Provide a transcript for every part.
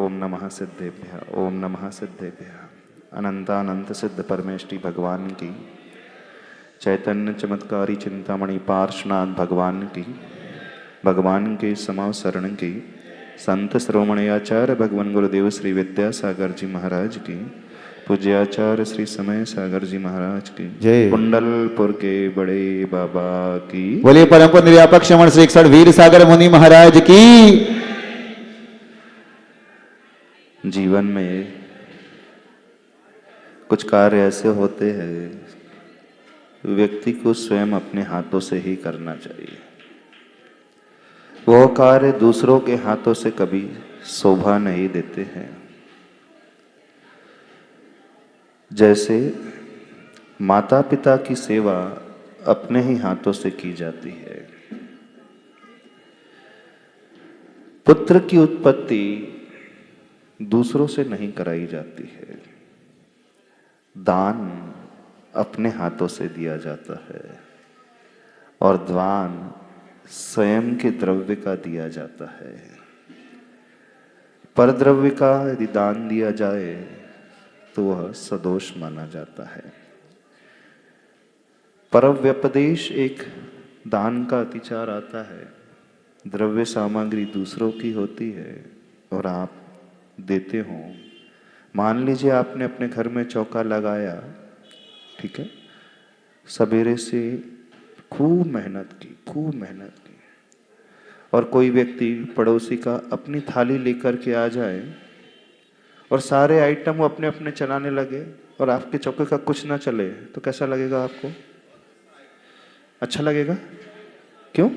ओम नमः सिद्धेभ्य ओम नमः सिद्धेभ्य। अनंतानंत सिद्ध परमेष्टि भगवान की, चैतन्य चमत्कारी चिंतामणि पार्श्वनाथ भगवान की, भगवान के समाव शरण की, संत श्रोमणयाचार्य भगवान गुरुदेव श्री विद्यासागर जी महाराज की, पूज्याचार्य श्री समय सागर जी महाराज की जय। कुंडलपुर के बड़े बाबा की। बोलिए परम पुण्य व्यापक श्रवण श्री 61 वीर सागर मुनि महाराज की। जीवन में कुछ कार्य ऐसे होते हैं व्यक्ति को स्वयं अपने हाथों से ही करना चाहिए। वो कार्य दूसरों के हाथों से कभी शोभा नहीं देते हैं। जैसे माता पिता की सेवा अपने ही हाथों से की जाती है, पुत्र की उत्पत्ति दूसरों से नहीं कराई जाती है, दान अपने हाथों से दिया जाता है और दान स्वयं के द्रव्य का दिया जाता है। पर द्रव्य का यदि दान दिया जाए तो वह सदोष माना जाता है। परव्यपदेश एक दान का अतिचार आता है। द्रव्य सामग्री दूसरों की होती है और आप देते हो। मान लीजिए आपने अपने घर में चौका लगाया, ठीक है, सवेरे से खूब मेहनत की और कोई व्यक्ति पड़ोसी का अपनी थाली लेकर के आ जाए और सारे आइटम वो अपने अपने चलाने लगे और आपके चौके का कुछ ना चले तो कैसा लगेगा आपको? अच्छा लगेगा? क्यों?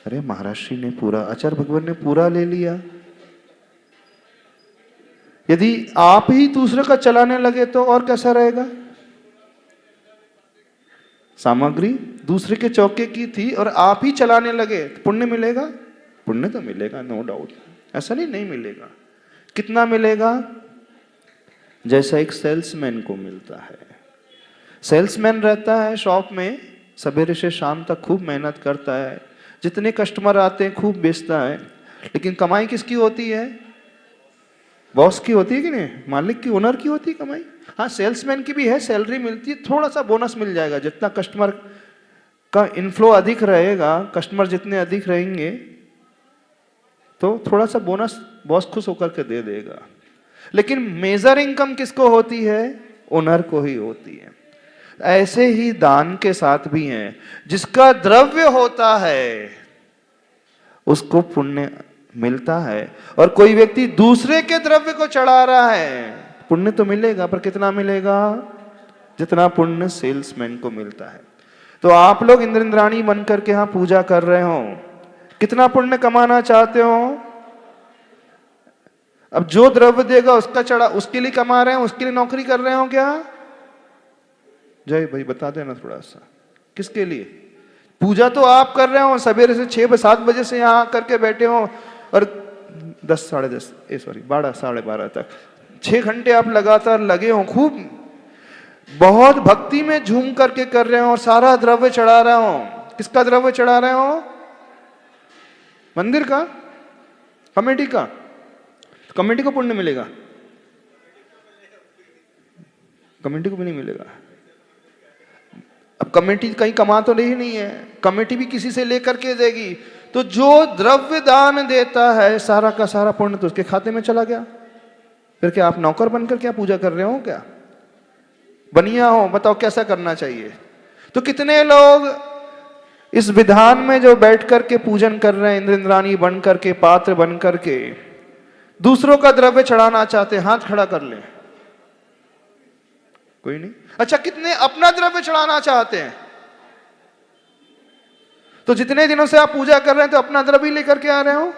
अरे महाराज जी ने पूरा, आचार्य भगवान ने पूरा ले लिया। यदि आप ही दूसरे का चलाने लगे तो और कैसा रहेगा? सामग्री दूसरे के चौके की थी और आप ही चलाने लगे तो पुण्य मिलेगा? पुण्य तो मिलेगा, नो डाउट। ऐसा नहीं मिलेगा। कितना मिलेगा? जैसा एक सेल्समैन को मिलता है। सेल्समैन रहता है शॉप में, सवेरे से शाम तक खूब मेहनत करता है, जितने कस्टमर आते हैं खूब बेचता है, लेकिन कमाई किसकी होती है? बॉस की होती है कि नहीं? मालिक की, ओनर की होती है कमाई। हाँ, सेल्समैन की भी है, सैलरी मिलती है, थोड़ा सा बोनस मिल जाएगा। जितना कस्टमर का इनफ्लो अधिक रहेगा, कस्टमर जितने अधिक रहेंगे तो थोड़ा सा बोनस बॉस खुश होकर के दे देगा। लेकिन मेजर इनकम किसको होती है? ओनर को ही होती है। ऐसे ही दान के साथ भी है। जिसका द्रव्य होता है उसको पुण्य मिलता है, और कोई व्यक्ति दूसरे के द्रव्य को चढ़ा रहा है, पुण्य तो मिलेगा, पर कितना मिलेगा? जितना पुण्य सेल्समैन को मिलता है। तो आप लोग इंद्र इंद्राणी बनकर के यहाँ पूजा कर रहे हो, कितना पुण्य कमाना चाहते हो? अब जो द्रव्य देगा उसका चढ़ा, उसके लिए कमा रहे हो, उसके लिए नौकरी कर रहे हो क्या? जय भाई बता देना थोड़ा सा, किसके लिए? पूजा तो आप कर रहे हो, सवेरे से 6-7 बजे से यहाँ करके बैठे हो और 10 साढ़े 10 12 साढ़े 12 तक 6 घंटे आप लगातार लगे हो, खूब बहुत भक्ति में झूम करके कर रहे हो और सारा द्रव्य चढ़ा रहे हो। किसका द्रव्य चढ़ा रहे हो? मंदिर का, कमेटी का। तो कमेटी को पुण्य मिलेगा? कमेटी को भी नहीं मिलेगा। अब कमेटी कहीं कमा तो नहीं है, कमेटी भी किसी से लेकर के देगी। तो जो द्रव्य दान देता है सारा का सारा पुण्य तो उसके खाते में चला गया। फिर क्या आप नौकर बनकर क्या पूजा कर रहे हो? क्या बनिया हो? बताओ कैसा करना चाहिए? तो कितने लोग इस विधान में जो बैठ करके पूजन कर रहे हैं, इंद्र इंद्राणी बन करके, पात्र बन करके दूसरों का द्रव्य चढ़ाना चाहते हैं? हाथ खड़ा कर ले। कोई नहीं। अच्छा, कितने अपना द्रव्य चढ़ाना चाहते हैं? तो जितने दिनों से आप पूजा कर रहे हैं तो अपना द्रव्य लेकर के आ रहे हो?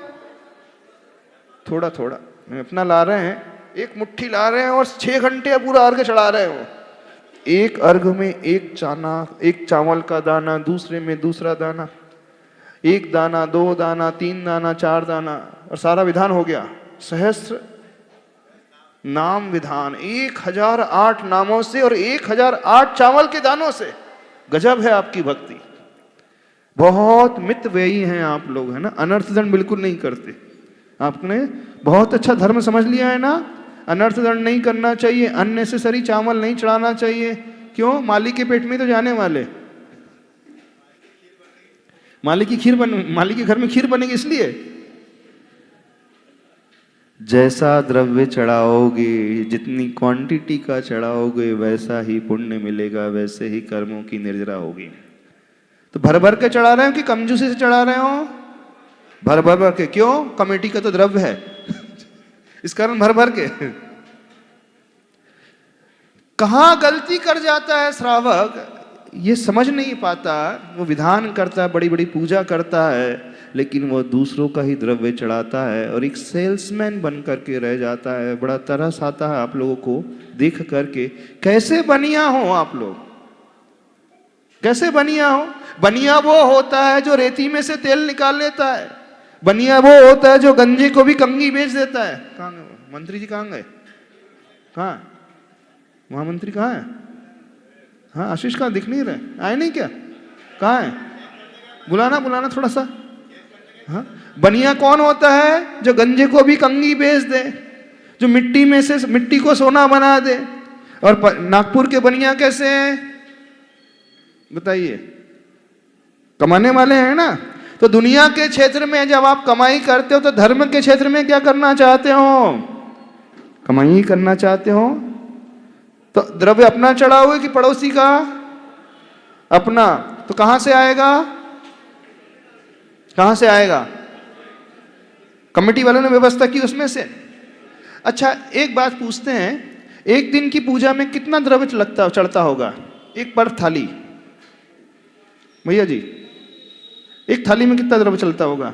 थोड़ा थोड़ा अपना ला रहे हैं, एक मुट्ठी ला रहे हैं और 6 घंटे पूरा अर्घ चढ़ा रहे हो। एक अर्घ में एक चावल का दाना, दूसरे में दूसरा दाना, 1 दाना, 2 दाना, 3 दाना, 4 दाना, और सारा विधान हो गया। सहस्त्र नाम विधान, 1008 नामों से और 1008 चावल के दानों से। गजब है आपकी भक्ति। बहुत मितव्ययी हैं आप लोग, है ना? अनर्थ दंड बिल्कुल नहीं करते। आपने बहुत अच्छा धर्म समझ लिया है ना। अनर्थ दंड नहीं करना चाहिए, अननेसेसरी चावल नहीं चढ़ाना चाहिए। क्यों? मालिक के पेट में तो जाने वाले। मालिक के घर में खीर बनेगी इसलिए। जैसा द्रव्य चढ़ाओगे, जितनी क्वांटिटी का चढ़ाओगे, वैसा ही पुण्य मिलेगा, वैसे ही कर्मों की निर्जरा होगी। तो भर भर के चढ़ा रहे हो कि कंजूसी से चढ़ा रहे हो? भर भर के। क्यों? कमेटी का तो द्रव्य है इस कारण भर भर के। कहां गलती कर जाता है श्रावक, ये समझ नहीं पाता। वो विधान करता है, बड़ी बड़ी पूजा करता है, लेकिन वो दूसरों का ही द्रव्य चढ़ाता है और एक सेल्समैन बन करके रह जाता है। बड़ा तरस आता है आप लोगों को देख करके। कैसे बनिया हो आप लोग, कैसे बनिया हो? बनिया वो होता है जो रेती में से तेल निकाल लेता है। बनिया वो होता है जो गंजे को भी कंघी बेच देता है। कहाँ गए मंत्री जी? कहाँ गए? कहाँ महामंत्री कहाँ है? हाँ आशीष कहाँ दिख नहीं रहे? आए नहीं क्या? कहाँ है? बुलाना थोड़ा सा। हाँ, बनिया कौन होता है? जो गंजे को भी कंघी बेच दे, जो मिट्टी में से मिट्टी को सोना बना दे। और नागपुर के बनिया कैसे हैं बताइए? कमाने वाले हैं ना। तो दुनिया के क्षेत्र में जब आप कमाई करते हो तो धर्म के क्षेत्र में क्या करना चाहते हो? कमाई ही करना चाहते हो। तो द्रव्य अपना चढ़ाओगे कि पड़ोसी का? अपना। तो कहां से आएगा? कहां से आएगा? कमेटी वालों ने व्यवस्था की उसमें से। अच्छा एक बात पूछते हैं, एक दिन की पूजा में कितना द्रव्य चढ़ता होगा? एक पर थाली भैया जी, एक थाली में कितना द्रव्य चलता होगा?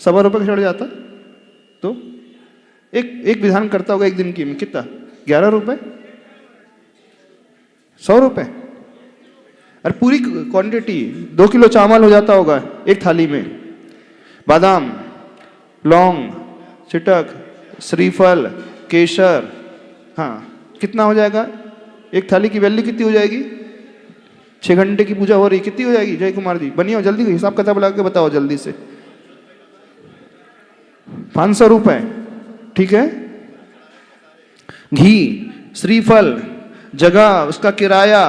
100 रुपये का चढ़ जाता तो एक विधान करता होगा एक दिन की में कितना? 11 रुपये, 100 रुपये। और पूरी क्वांटिटी 2 किलो चावल हो जाता होगा एक थाली में। बादाम, लौंग, चिटक, श्रीफल, केसर, हाँ कितना हो जाएगा? एक थाली की वैल्यू कितनी हो जाएगी? 6 घंटे की पूजा हो रही, कितनी हो जाएगी? जय कुमार जी बनिए जल्दी हिसाब किताब लगा के बताओ जल्दी से। 500 रुपए, ठीक है। घी, श्रीफल, जगह, उसका किराया,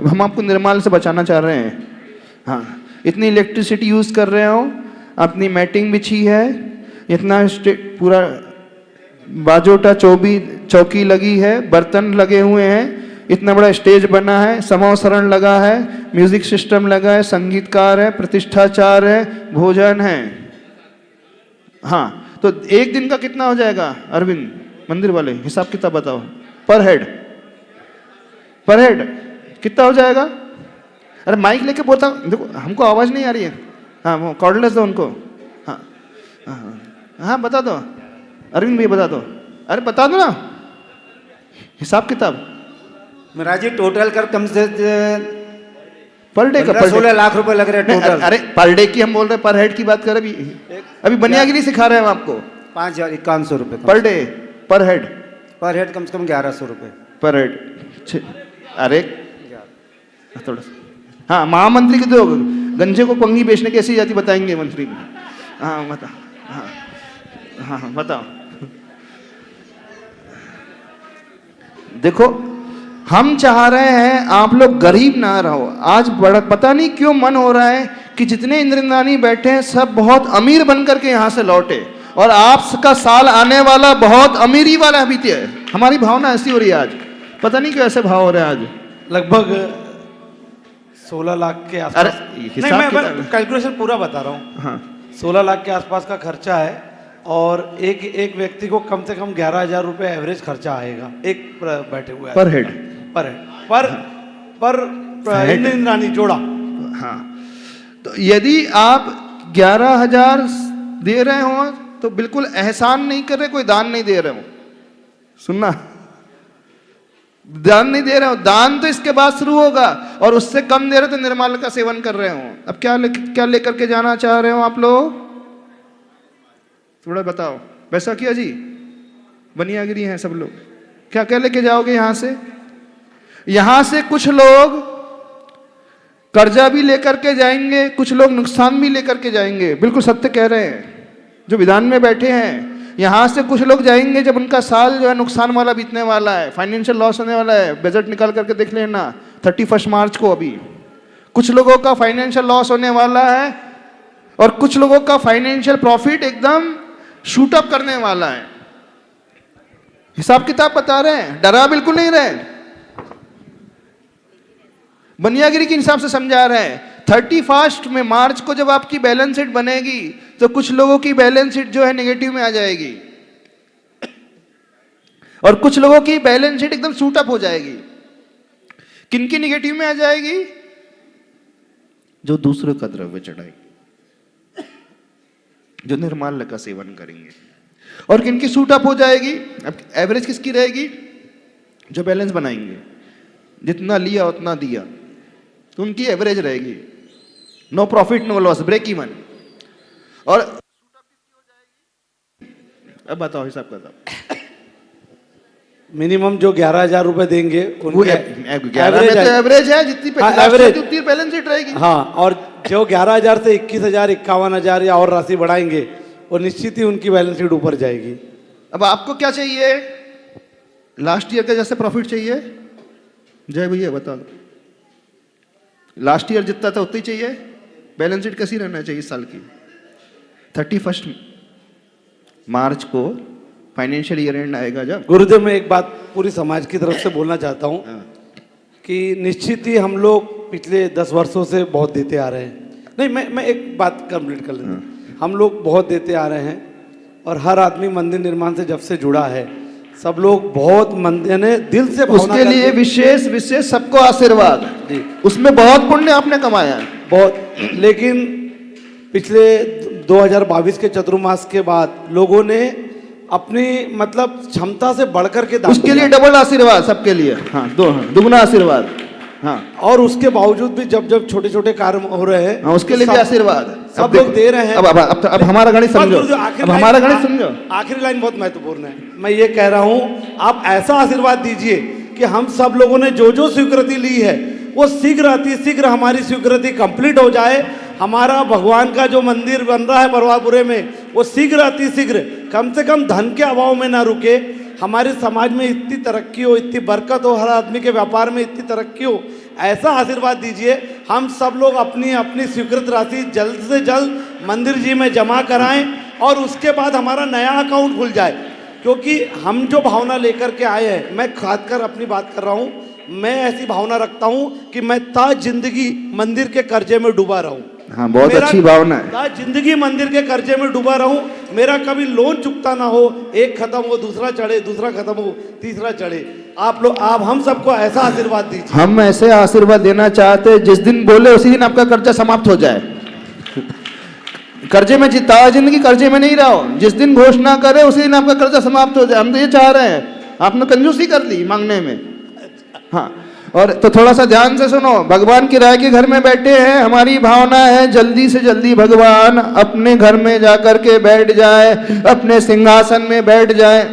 हम आपको निर्माल से बचाना चाह रहे हैं। हाँ, इतनी इलेक्ट्रिसिटी यूज कर रहे हो, अपनी मैटिंग बिछी है, इतना पूरा बाजोटा चौकी लगी है, बर्तन लगे हुए हैं, इतना बड़ा स्टेज बना है, समावसरण लगा है, म्यूजिक सिस्टम लगा है, संगीतकार है, प्रतिष्ठाचार है, भोजन है। हाँ, तो एक दिन का कितना हो जाएगा अरविंद मंदिर वाले? हिसाब किताब बताओ। पर हेड कितना हो जाएगा? अरे माइक लेके बोलता, देखो हमको आवाज नहीं आ रही है। हाँ वो कॉर्डलेस दो उनको। हाँ हाँ हाँ बता दो अरविंद भैया, बता दो। अरे बता दो ना हिसाब किताब। महाराज जी टोटल कर कम से पर डे का 16 लाख रुपए लग रहे हैं टोटल। अरे पर डे की हम बोल रहे हैं, पर हेड की बात कर रहे अभी बनियागिरी सिखा रहे हैं हम आपको। 5,51 रुपए पर डे, पर हेड कम से कम 1100 रुपए पर हेड। अरे थोड़ा हाँ, महामंत्री की तो गंजे को पंगी बेचने की ऐसी जाति बताएंगे मंत्री में। हाँ बता, हाँ हाँ बताओ। देखो हम चाह रहे हैं आप लोग गरीब ना रहो। आज बड़ा पता नहीं क्यों मन हो रहा है कि जितने इंद्रनानी बैठे हैं सब बहुत अमीर बनकर के यहाँ से लौटे, और आपका साल आने वाला बहुत अमीरी वाला बीते है। हमारी भावना ऐसी हो रही है आज, पता नहीं क्यों ऐसे भाव हो रहे हैं आज। लगभग 16 लाख के आसपास। नहीं मैं कैलकुलेशन पूरा बता रहा हूँ। हाँ 16 लाख के आसपास का खर्चा है, और एक व्यक्ति को कम से कम 11,000 रुपये एवरेज खर्चा आएगा एक बैठे हुए पर हेड, पर इंद्रानी जोड़ा। हाँ, तो यदि आप 11,000 दे रहे हो तो बिल्कुल एहसान नहीं कर रहे, कोई दान नहीं दे रहे हो। सुनना, दान नहीं दे रहे हो, दान तो इसके बाद शुरू होगा, और उससे कम दे रहे हो तो निर्माल का सेवन कर रहे हो। अब क्या लेकर के जाना चाह रहे हो आप लोग? थोड़ा बताओ। वैसा किया जी, बनियागिरी हैं सब लोग, क्या क्या लेके जाओगे यहां से? यहां से कुछ लोग कर्जा भी लेकर के जाएंगे, कुछ लोग नुकसान भी लेकर के जाएंगे। बिल्कुल सत्य कह रहे हैं जो विधान में बैठे हैं। यहाँ से कुछ लोग जाएंगे जब उनका साल जो है नुकसान वाला बीतने वाला है, फाइनेंशियल लॉस होने वाला है, बजट निकाल करके देख लेना 31 मार्च को। अभी कुछ लोगों का फाइनेंशियल लॉस होने वाला है और कुछ लोगों का फाइनेंशियल प्रॉफिट एकदम शूट अप करने वाला है। हिसाब किताब बता रहे हैं, डरा बिल्कुल नहीं रहे, बनियागिरी के हिसाब से समझा रहे हैं। 31 में मार्च को जब आपकी बैलेंस शीट बनेगी तो कुछ लोगों की बैलेंस शीट जो है नेगेटिव में आ जाएगी और कुछ लोगों की बैलेंस शीट एकदम शूट अप हो जाएगी। किनकी नेगेटिव में आ जाएगी? जो दूसरे का द्रव्य चढ़ाएगी, जो निर्माल्य का सेवन करेंगे। और किनकी शूट अप हो जाएगी? अब एवरेज किसकी रहेगी? जो बैलेंस बनाएंगे, जितना लिया उतना दिया, तो उनकी एवरेज रहेगी, no profit no loss, break even. और अब बताओ हिसाब किताब। मिनिमम जो 11,000 रुपए देंगे वो उनके 11 में तो एवरेज है, जितनी एवरेज उतनी बैलेंस शीट रहेगी। हाँ, और जो 11,000 से 21,000 51,000 या और राशि बढ़ाएंगे और निश्चित ही उनकी बैलेंस शीट ऊपर जाएगी। अब आपको क्या चाहिए? लास्ट ईयर का जैसे प्रॉफिट चाहिए? जय भैया बता दो, लास्ट ईयर जितना था उतना ही चाहिए? बैलेंस शीट कैसी रहना चाहिए इस साल की? 31 मार्च को फाइनेंशियल ईयर एंड आएगा जब। गुरुदेव, मैं एक बात पूरी समाज की तरफ से बोलना चाहता हूँ कि निश्चित ही हम लोग पिछले 10 वर्षों से बहुत देते आ रहे हैं। नहीं, मैं एक बात कंप्लीट कर लेता हूँ। हम लोग बहुत देते आ रहे हैं और हर आदमी मंदिर निर्माण से जब से जुड़ा है, सब लोग बहुत मंदिर ने दिल से भावना उसके लिए विशेष विशेष सबको आशीर्वाद जी। उसमें बहुत पुण्य आपने कमाया है बहुत। लेकिन पिछले 2022 के चतुर्मास के बाद लोगों ने अपनी मतलब क्षमता से बढ़कर के दान उसके लिए डबल आशीर्वाद सबके लिए। हाँ, दुगना आशीर्वाद। हाँ, और उसके बावजूद भी जब जब छोटे छोटे कार्य हो रहे हैं, हाँ, उसके लिए भी आशीर्वाद सब लोग दे रहे हैं। अब हमारा गणित समझो, अब हमारा गणित समझो। आखिरी लाइन बहुत महत्वपूर्ण है। मैं ये कह रहा हूँ, आप ऐसा आशीर्वाद दीजिए कि हम सब लोगों ने जो जो स्वीकृति ली है वो शीघ्र अति शीघ्र हमारी स्वीकृति कंप्लीट हो जाए। हमारा भगवान का जो मंदिर बन रहा है परवापुरे में, वो शीघ्र अति शीघ्र, कम से कम धन के अभाव में ना रुके। हमारे समाज में इतनी तरक्की हो, इतनी बरकत हो, हर आदमी के व्यापार में इतनी तरक्की हो, ऐसा आशीर्वाद दीजिए। हम सब लोग अपनी अपनी स्वीकृत राशि जल्द से जल्द मंदिर जी में जमा कराएं और उसके बाद हमारा नया अकाउंट खुल जाए। क्योंकि हम जो भावना लेकर के आए हैं, मैं खासकर अपनी बात कर रहा हूँ, मैं ऐसी भावना रखता हूँ कि मैं ताज जिंदगी मंदिर के कर्जे में डूबा रहूं। हाँ, बहुत अच्छी भावना है। ताज जिंदगी मंदिर के कर्जे में डूबा रहूं, मेरा कभी लोन चुकता ना हो, एक खत्म हो दूसरा चढ़े, दूसरा खत्म हो तीसरा चढ़े। आप हम सबको ऐसा आशीर्वाद दीजिए। हम ऐसे आशीर्वाद देना चाहते हैं, जिस दिन बोले उसी दिन आपका कर्जा समाप्त हो जाए। कर्जे में जीता जिंदगी कर्जे में नहीं रहो, जिस दिन घोषणा करे उसी दिन आपका कर्जा समाप्त हो जाए। हम तो ये चाह रहे हैं। आपने कंजूसी कर ली मांगने में। हाँ, और तो थोड़ा सा ध्यान से सुनो। भगवान की राय के घर में बैठे हैं, हमारी भावना है जल्दी से जल्दी भगवान अपने घर में जाकर के बैठ जाए, अपने सिंहासन में बैठ जाए।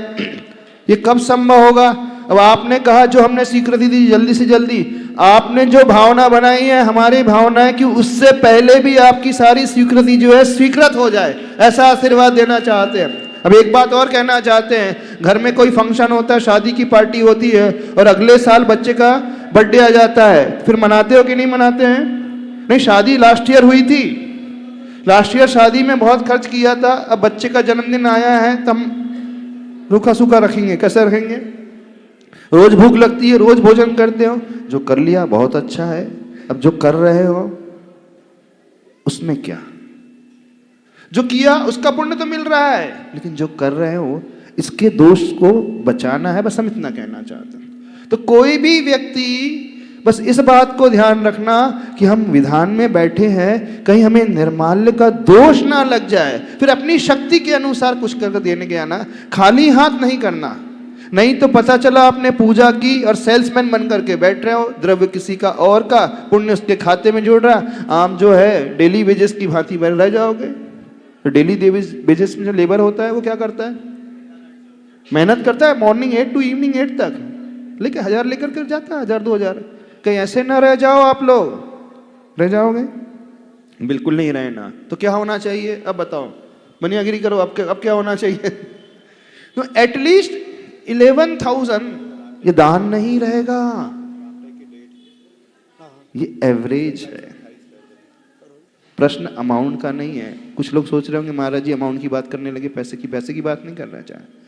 ये कब संभव होगा? अब आपने कहा जो हमने स्वीकृति दी जल्दी से जल्दी, आपने जो भावना बनाई है, हमारी भावना है कि उससे पहले भी आपकी सारी स्वीकृति जो है स्वीकृत हो जाए, ऐसा आशीर्वाद देना चाहते हैं। अब एक बात और कहना चाहते हैं, घर में कोई फंक्शन होता है, शादी की पार्टी होती है और अगले साल बच्चे का बर्थडे आ जाता है, फिर मनाते हो कि नहीं मनाते हैं? नहीं, शादी लास्ट ईयर हुई थी, लास्ट ईयर शादी में बहुत खर्च किया था, अब बच्चे का जन्मदिन आया है तो हम रूखा सूखा रखेंगे? कैसे रखेंगे? रोज भूख लगती है, रोज भोजन करते हो, जो कर लिया बहुत अच्छा है, अब जो कर रहे हो उसमें क्या? जो किया उसका पुण्य तो मिल रहा है, लेकिन जो कर रहे हो इसके दोष को बचाना है, बस हम इतना कहना चाहते हैं। तो कोई भी व्यक्ति बस इस बात को ध्यान रखना कि हम विधान में बैठे हैं, कहीं हमें निर्माल्य का दोष ना लग जाए, फिर अपनी शक्ति के अनुसार कुछ करके देने के आना, खाली हाथ नहीं करना। नहीं तो पता चला आपने पूजा की और सेल्समैन बन करके बैठ रहे हो, द्रव्य किसी का और का, पुण्य उसके खाते में जुड़ रहा, आप जो है डेली वेजेस की भांति बन रह जाओगे। तो डेली वेजेस में जो लेबर होता है वो क्या करता है? मेहनत करता है मॉर्निंग 8 टू इवनिंग 8 तक, लेकिन 1000 लेकर के जाता है, 1000-2000। कहीं ऐसे ना रह जाओ आप लोग। रह जाओगे? बिल्कुल नहीं रहना। तो क्या होना चाहिए अब बताओ? बनियागिरी करो। अब क्या होना चाहिए? तो एटलीस्ट 11,000 ये दान नहीं रहेगा, ये एवरेज है। प्रश्न अमाउंट का नहीं है। कुछ लोग सोच रहे होंगे महाराज जी अमाउंट की बात करने लगे, पैसे की बात नहीं करना चाहे।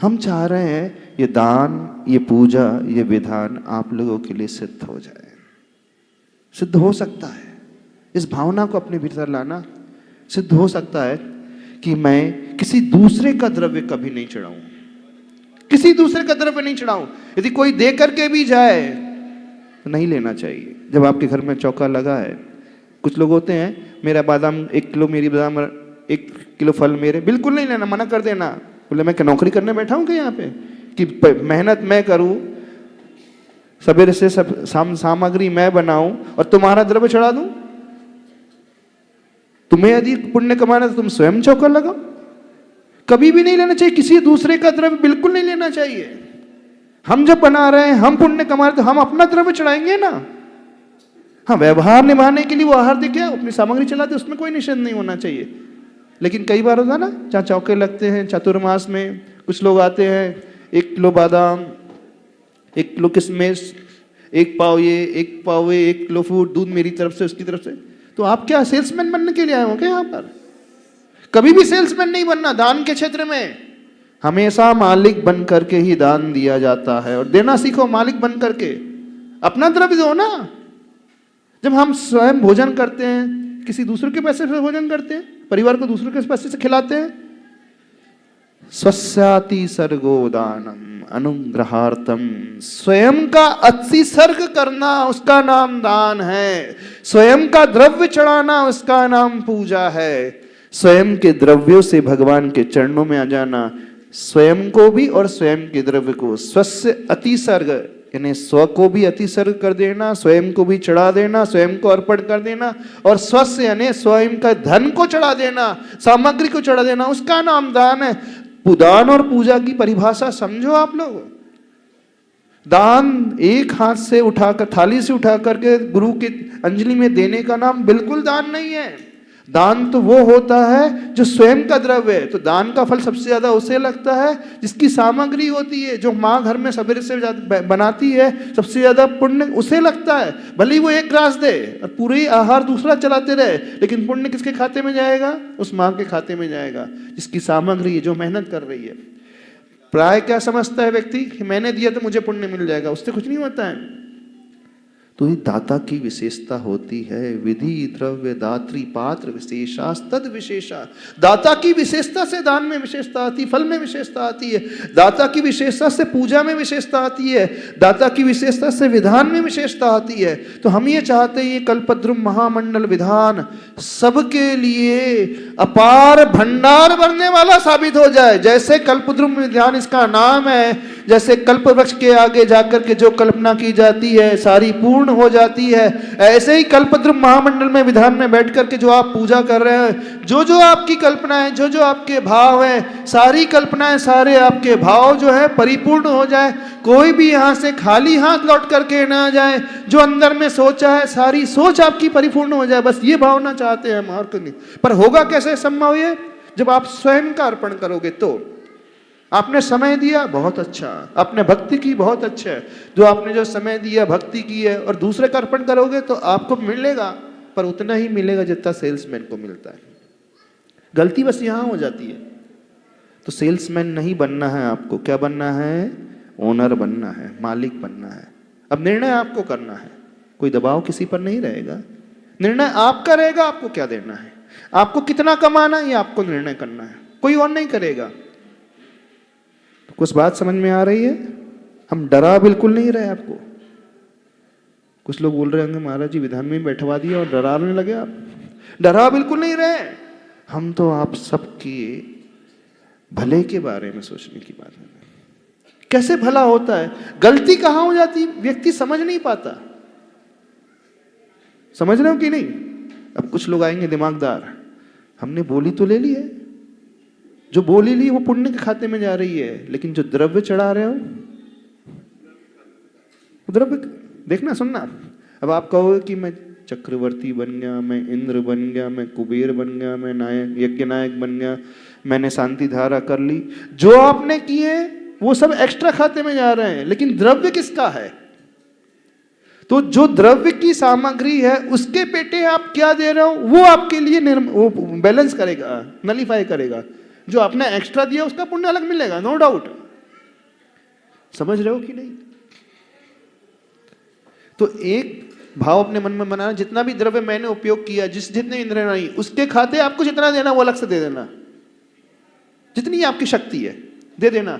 हम चाह रहे हैं ये दान, ये पूजा, ये विधान आप लोगों के लिए सिद्ध हो जाए। सिद्ध हो सकता है, इस भावना को अपने भीतर लाना। सिद्ध हो सकता है कि मैं किसी दूसरे का द्रव्य कभी नहीं चढ़ाऊं, किसी दूसरे का द्रव्य नहीं चढ़ाऊं। यदि कोई दे करके भी जाए तो नहीं लेना चाहिए। जब आपके घर में चौका लगा है, कुछ लोग होते हैं मेरा बादाम 1 किलो, मेरी बादाम 1 किलो फल मेरे, बिल्कुल नहीं लेना, मना कर देना। बोले मैं क्या नौकरी करने बैठा हूँ क्या यहाँ पे कि मेहनत मैं करूँ, सवेरे से सब सामग्री मैं बनाऊं और तुम्हारा द्रव्य चढ़ा दूं? तुम्हें यदि पुण्य कमाना तो तुम स्वयं चौका लगाओ। कभी भी नहीं लेना चाहिए, किसी दूसरे का द्रव्य बिल्कुल नहीं लेना चाहिए। हम जब बना रहे हैं, हम पुण्य कमा रहे हैं, तो हम अपना द्रव्य चढ़ाएंगे ना। हाँ, व्यवहार निभाने के लिए वो आहार दे के अपनी सामग्री चलाते, उसमें कोई निषेध नहीं होना चाहिए। लेकिन कई बार होता है ना, जहाँ चौके लगते हैं चातुर्मास में, कुछ लोग आते हैं 1 किलो बादाम, 1 किलो किशमिश, 1 पाव ये, 1 पाव ये, 1 किलो फूड, दूध मेरी तरफ से उसकी तरफ से। तो आप क्या सेल्समैन बनने के लिए आए हो क्या यहाँ पर? कभी भी सेल्समैन नहीं बनना। दान के क्षेत्र में हमेशा मालिक बन करके ही दान दिया जाता है, और देना सीखो मालिक बन करके। अपना द्रव्य दो ना। जब हम स्वयं भोजन करते हैं, किसी दूसरे के पैसे से भोजन करते हैं, परिवार को दूसरे के पैसे से खिलाते हैं, स्वस्याति सर्गो दानम अनुग्रहार्थम, स्वयं का अतिसर्ग करना उसका नाम दान है। स्वयं का द्रव्य चढ़ाना उसका नाम पूजा है। स्वयं के द्रव्यों से भगवान के चरणों में आ जाना, स्वयं को भी और स्वयं के द्रव्य को, स्वस्य अतिसर्ग यानी स्व को भी अतिसर्ग कर देना, स्वयं को भी चढ़ा देना, स्वयं को अर्पण कर देना, और स्वस्य यानी स्वयं का धन को चढ़ा देना, सामग्री को चढ़ा देना, उसका नाम दान है। दान और पूजा की परिभाषा समझो आप लोग। दान एक हाथ से उठाकर, थाली से उठा करके गुरु के अंजलि में देने का नाम बिल्कुल दान नहीं है। दान तो वो होता है जो स्वयं का द्रव्य है। तो दान का फल सबसे ज्यादा उसे लगता है जिसकी सामग्री होती है, जो माँ घर में सवेरे से बनाती है, सबसे ज्यादा पुण्य उसे लगता है। भले ही वो 1 ग्रास दे और पूरे आहार दूसरा चलाते रहे, लेकिन पुण्य किसके खाते में जाएगा? उस माँ के खाते में जाएगा जिसकी सामग्री है, जो मेहनत कर रही है। प्राय क्या समझता है व्यक्ति कि मैंने दिया तो मुझे पुण्य मिल जाएगा, उससे कुछ नहीं होता है। तो ये दाता की विशेषता होती है। विधि द्रव्य दात्री पात्र विशेषा तद विशेषा। दाता की विशेषता से दान में विशेषता आती है, फल में विशेषता आती है। दाता की विशेषता से पूजा में विशेषता आती है। दाता की विशेषता से विधान में विशेषता आती है। तो हम ये चाहते हैं ये कल्पद्रुम महामंडल विधान सबके लिए अपार भंडार भरने वाला साबित हो जाए। जैसे कल्पद्रुम विधान इसका नाम है, जैसे कल्प वृक्ष के आगे जाकर के जो कल्पना की जाती है सारी पूर्ण हो जाती है, ऐसे ही कल्पद्रुम महामंडल में विधान में बैठ करके जो आप पूजा कर रहे हैं, जो जो आपकी कल्पना है, जो जो आपके भाव है, सारी कल्पनाएं, सारे आपके भाव जो है परिपूर्ण हो जाए। कोई भी यहाँ से खाली हाथ लौट करके ना जाए। जो अंदर में सोचा है सारी सोच आपकी परिपूर्ण हो जाए, बस ये भावना चाहते हैं हम, और कुछ नहीं। पर होगा कैसे संभव ये? जब आप स्वयं का अर्पण करोगे। तो आपने समय दिया, बहुत अच्छा, आपने भक्ति की, बहुत अच्छा है। जो आपने जो समय दिया, भक्ति की है, और दूसरे का अर्पण करोगे तो आपको मिलेगा, पर उतना ही मिलेगा जितना सेल्समैन को मिलता है। गलती बस यहाँ हो जाती है। तो सेल्समैन नहीं बनना है आपको, क्या बनना है? ओनर बनना है, मालिक बनना है। अब निर्णय आपको करना है, कोई दबाव किसी पर नहीं रहेगा। निर्णय आपका रहेगा, आपको क्या देना है, आपको कितना कमाना है, ये आपको निर्णय करना है, कोई और नहीं करेगा। कुछ बात समझ में आ रही है? हम डरा बिल्कुल नहीं रहे आपको। कुछ लोग बोल रहे होंगे महाराज जी विधान में बैठवा दिया और डराने लगे आप। डरा बिल्कुल नहीं रहे। हम तो आप सबके भले के बारे में सोचने की बात है। कैसे भला होता है, गलती कहाँ हो जाती व्यक्ति समझ नहीं पाता। समझ रहे हो कि नहीं? अब कुछ लोग आएंगे दिमागदार, हमने बोली तो ले ली है, जो बोली ली वो पुण्य के खाते में जा रही है, लेकिन जो द्रव्य चढ़ा रहे हो द्रव्य देखना सुनना। अब आप कहोगे कि मैं चक्रवर्ती बन गया, मैं इंद्र बन गया, मैं कुबेर बन गया, मैं नायक यज्ञ नायक बन गया, मैंने शांति धारा कर ली, जो आपने किए वो सब एक्स्ट्रा खाते में जा रहे हैं, लेकिन द्रव्य किसका है? तो जो द्रव्य की सामग्री है उसके पेटे आप क्या दे रहे हो, वो आपके लिए वो बैलेंस करेगा, नलीफाई करेगा। जो आपने एक्स्ट्रा दिया उसका पुण्य अलग मिलेगा, नो डाउट। समझ रहे हो कि नहीं? तो एक भाव अपने मन में बनाना, जितना भी द्रव्य मैंने उपयोग किया, जितने इंद्रिय नहीं, उसके खाते आपको जितना देना वो अलग से दे देना, जितनी आपकी शक्ति है दे देना।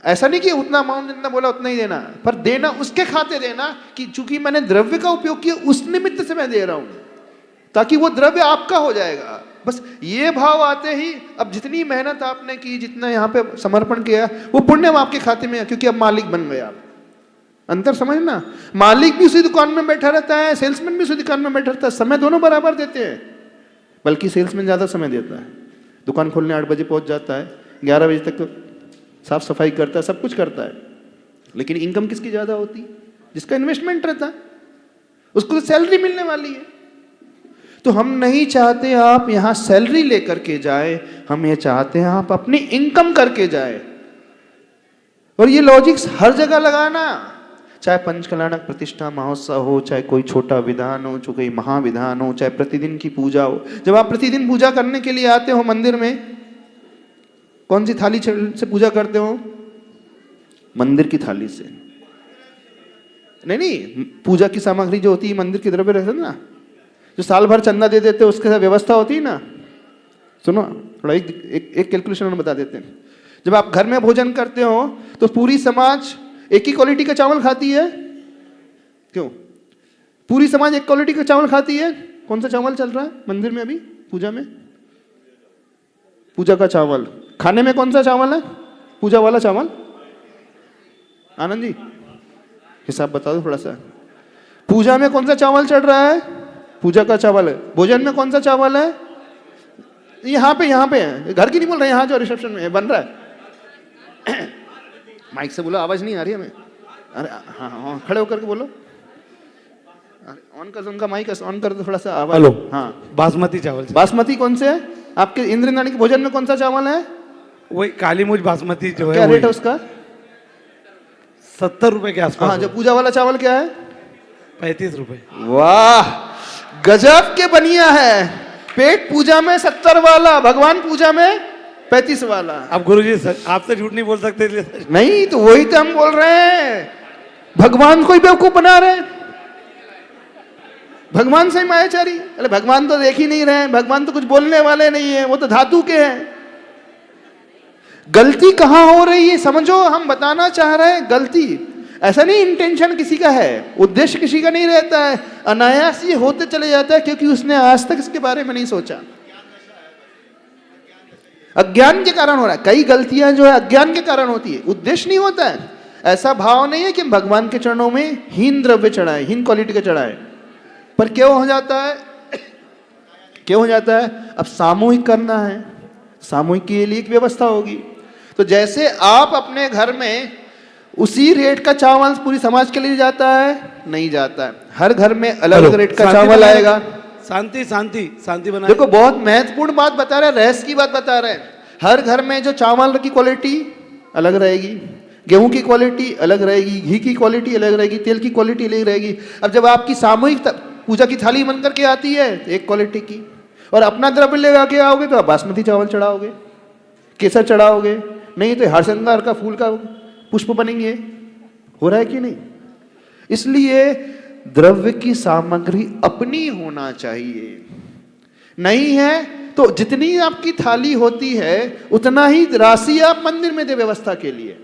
ऐसा नहीं कि उतना अमाउंट जितना बोला उतना ही देना, पर देना उसके खाते देना कि चूंकि मैंने द्रव्य का उपयोग किया उस निमित्त से मैं दे रहा हूं, ताकि वो द्रव्य आपका हो जाएगा। बस ये भाव आते ही अब जितनी मेहनत आपने की, जितना यहाँ पे समर्पण किया, वो पुण्य आपके खाते में है, क्योंकि अब मालिक बन गए आप। अंतर समझना, मालिक भी उसी दुकान में बैठा रहता है, सेल्समैन भी उसी दुकान में बैठा रहता है, समय दोनों बराबर देते हैं, बल्कि सेल्समैन ज्यादा समय देता है। दुकान खोलने 8 बजे पहुंच जाता है, 11 बजे तक तो साफ सफाई करता है, सब कुछ करता है, लेकिन इनकम किसकी ज्यादा होती है? जिसका इन्वेस्टमेंट रहता है, उसको तो सैलरी मिलने वाली है। तो हम नहीं चाहते आप यहां सैलरी लेकर के जाए, हम ये चाहते हैं आप अपनी इनकम करके जाए। और ये लॉजिक्स हर जगह लगाना, चाहे पंचकल्याणक प्रतिष्ठा महोत्सव हो, चाहे कोई छोटा विधान हो, चाहे कोई महाविधान हो, चाहे प्रतिदिन की पूजा हो। जब आप प्रतिदिन पूजा करने के लिए आते हो मंदिर में, कौन सी थाली से पूजा करते हो? मंदिर की थाली से। नहीं, पूजा की सामग्री जो होती है मंदिर की द्रव्य रहते ना, जो साल भर चंदा दे देते हैं, उसके साथ व्यवस्था होती है ना। सुनो थोड़ा एक कैलकुलेशन हम बता देते हैं। जब आप घर में भोजन करते हो तो पूरी समाज एक ही क्वालिटी का चावल खाती है। क्यों? पूरी समाज एक क्वालिटी का चावल खाती है। कौन सा चावल चल रहा है मंदिर में अभी पूजा में? पूजा का चावल। खाने में कौन सा चावल है? पूजा वाला चावल। आनंद जी हिसाब बता दो थोड़ा सा। पूजा में कौन सा चावल चढ़ रहा है? पूजा का चावल है। भोजन में कौन सा चावल है? यहाँ पे है, घर की नहीं बोल रहे, यहाँ जो रिसेप्शन में बन रहा है। माइक से बोलो, आवाज नहीं आ रही हमें। अरे हाँ, खड़े होकर के बोलो। ऑन कर दो उनका माइक, ऑन कर दो थोड़ा सा आवाज। हेलो। हाँ, बासमती चावल। बासमती कौन से है आपके? इंद्रनानी के भोजन में कौन सा चावल है? वही काली मुझ बासमती जो है। क्या रेट है उसका? 70 रुपए के आसपास। हाँ, जो पूजा वाला चावल क्या है? 35 रुपए। वाह, गजब के बनिया है। पेट पूजा में 70 वाला, भगवान पूजा में 35 वाला। अब गुरुजी आपसे झूठ नहीं बोल सकते। नहीं तो वही तो हम बोल रहे हैं, भगवान को ही बेवकूफ बना रहे हैं, भगवान से ही मायाचारी। अरे भगवान तो देख ही नहीं रहे, भगवान तो कुछ बोलने वाले नहीं है, वो तो धातु के हैं। गलती कहां हो रही है समझो, हम बताना चाह रहे हैं गलती। ऐसा नहीं इंटेंशन किसी का है, उद्देश्य किसी का नहीं रहता है, अनायास ये होते चले जाता है, क्योंकि उसने आज तक इसके बारे में नहीं सोचा। अज्ञान के कारण हो रहा है। कई गलतियां जो है अज्ञान के कारण होती है, उद्देश्य नहीं होता है। ऐसा भाव नहीं है कि भगवान के चरणों में हीन द्रव्य चढ़ाए, हीन क्वालिटी का चढ़ाए, पर क्यों हो जाता है? क्यों हो जाता है? अब सामूहिक करना है, सामूहिक के लिए एक व्यवस्था होगी। तो जैसे आप अपने घर में उसी रेट का चावल पूरी समाज के लिए जाता है, नहीं जाता है। हर घर में अलग अलग रेट का चावल आएगा। शांति शांति शांति बना। देखो बहुत महत्वपूर्ण बात बता रहे हैं, रहस्य की बात बता रहे हैं। हर घर में जो चावल की क्वालिटी अलग रहेगी, गेहूं की क्वालिटी अलग रहेगी, घी की क्वालिटी अलग रहेगी, तेल की क्वालिटी अलग रहेगी। अब जब आपकी सामूहिक पूजा की थाली बन करके आती है तो एक क्वालिटी की, और अपना द्रव्य लेगा के आओगे तो आप बासमती चावल चढ़ाओगे, केसर चढ़ाओगे, नहीं तो हरसिंगार का फूल का पुष्प बनेंगे। हो रहा है कि नहीं? इसलिए द्रव्य की सामग्री अपनी होना चाहिए। नहीं है तो जितनी आपकी थाली होती है उतना ही राशि आप मंदिर में दे व्यवस्था के लिए।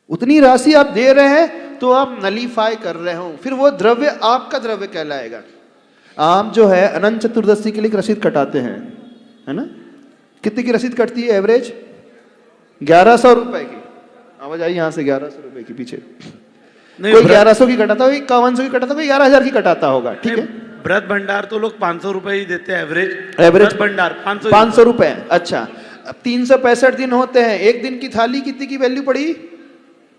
उतनी राशि आप दे रहे हैं तो आप नलीफाई कर रहे हो, फिर वो द्रव्य आपका द्रव्य कहलाएगा। आप जो है अनंत चतुर्दशी के लिए एक रसीद कटाते हैं, है ना? कितने की रसीद कटती है एवरेज? 1100 रुपए की। आवाज आई यहाँ से? 1100 रुपए की पीछे कोई 1100 की कटाता होगा, 5100 की कटाता होगा, 11,000 की कटाता होगा। ठीक है, व्रत भंडार तो लोग 500 रुपए ही देते हैं एवरेज भंडार 500 रुपए। अच्छा, अब 365 दिन होते हैं, एक दिन की थाली कितनी की वैल्यू पड़ी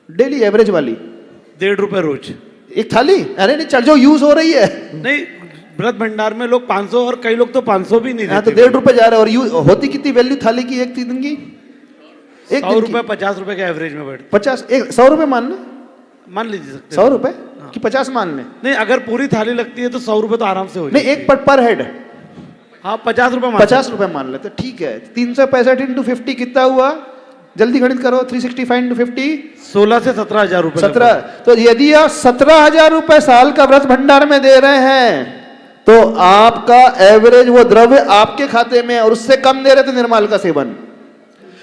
डेली एवरेज वाली? 1.5 रुपए रोज एक थाली। अरे नहीं, चल जो यूज हो रही है। नहीं, व्रत भंडार में लोग 500 और कई लोग तो 500 भी नहीं हाँ तो देते। 1.5 रुपए जा रहा है। और यू होती कितनी वैल्यू थाली की एक दिन की? 100 रुपए 50 रुपए के एवरेज में बैठ 50 100 रुपए मान ले, मान लीजिए सकते 100 रुपए कि 50 मान ले। नहीं, अगर पूरी थाली लगती है तो 100 रुपए तो आराम से हो नहीं, जाए। एक पर हेड हाँ 50 रुपए 50 रुपए मान लेते, ठीक है। 365 इंटू 50 कितना हुआ? जल्दी गणित करो। 365 इंटू 50 16 से 17,000 रुपए। 17। तो यदि आप 17,000 रुपए साल का व्रत भंडार में दे रहे हैं तो आपका एवरेज वो द्रव्य आपके खाते में है, और उससे कम दे रहे थे निर्माल का सेवन।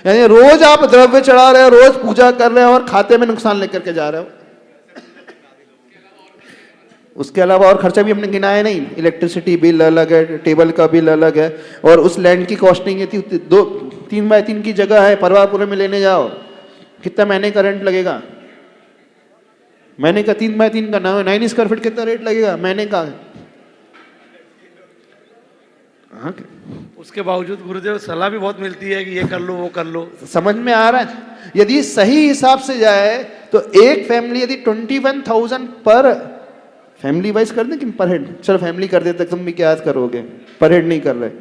यानी रोज आप द्रव्य चढ़ा रहे हो, रोज पूजा कर रहे हो और खाते में नुकसान लेकर के जा रहे हो। उसके अलावा और खर्चा भी हमने गिनाया नहीं। इलेक्ट्रिसिटी बिल अलग है, टेबल का बिल अलग है, और उस लैंड की कॉस्टिंग ये थी 3x3 की जगह है, परवापुरे में लेने जाओ कितना महीने का रेंट लगेगा? महीने का 3x3 का 9 स्क्वायर फीट कितना रेट लगेगा महीने का? हाँ, उसके बावजूद गुरुदेव सलाह भी बहुत मिलती है कि ये कर लो वो कर लो। समझ में आ रहा है? यदि सही हिसाब से जाए तो एक फैमिली यदि 21,000 पर फैमिली वाइज कर दें कि पर हेड? चलो फैमिली कर देते, तुम भी क्या करोगे, पर हेड नहीं कर रहे।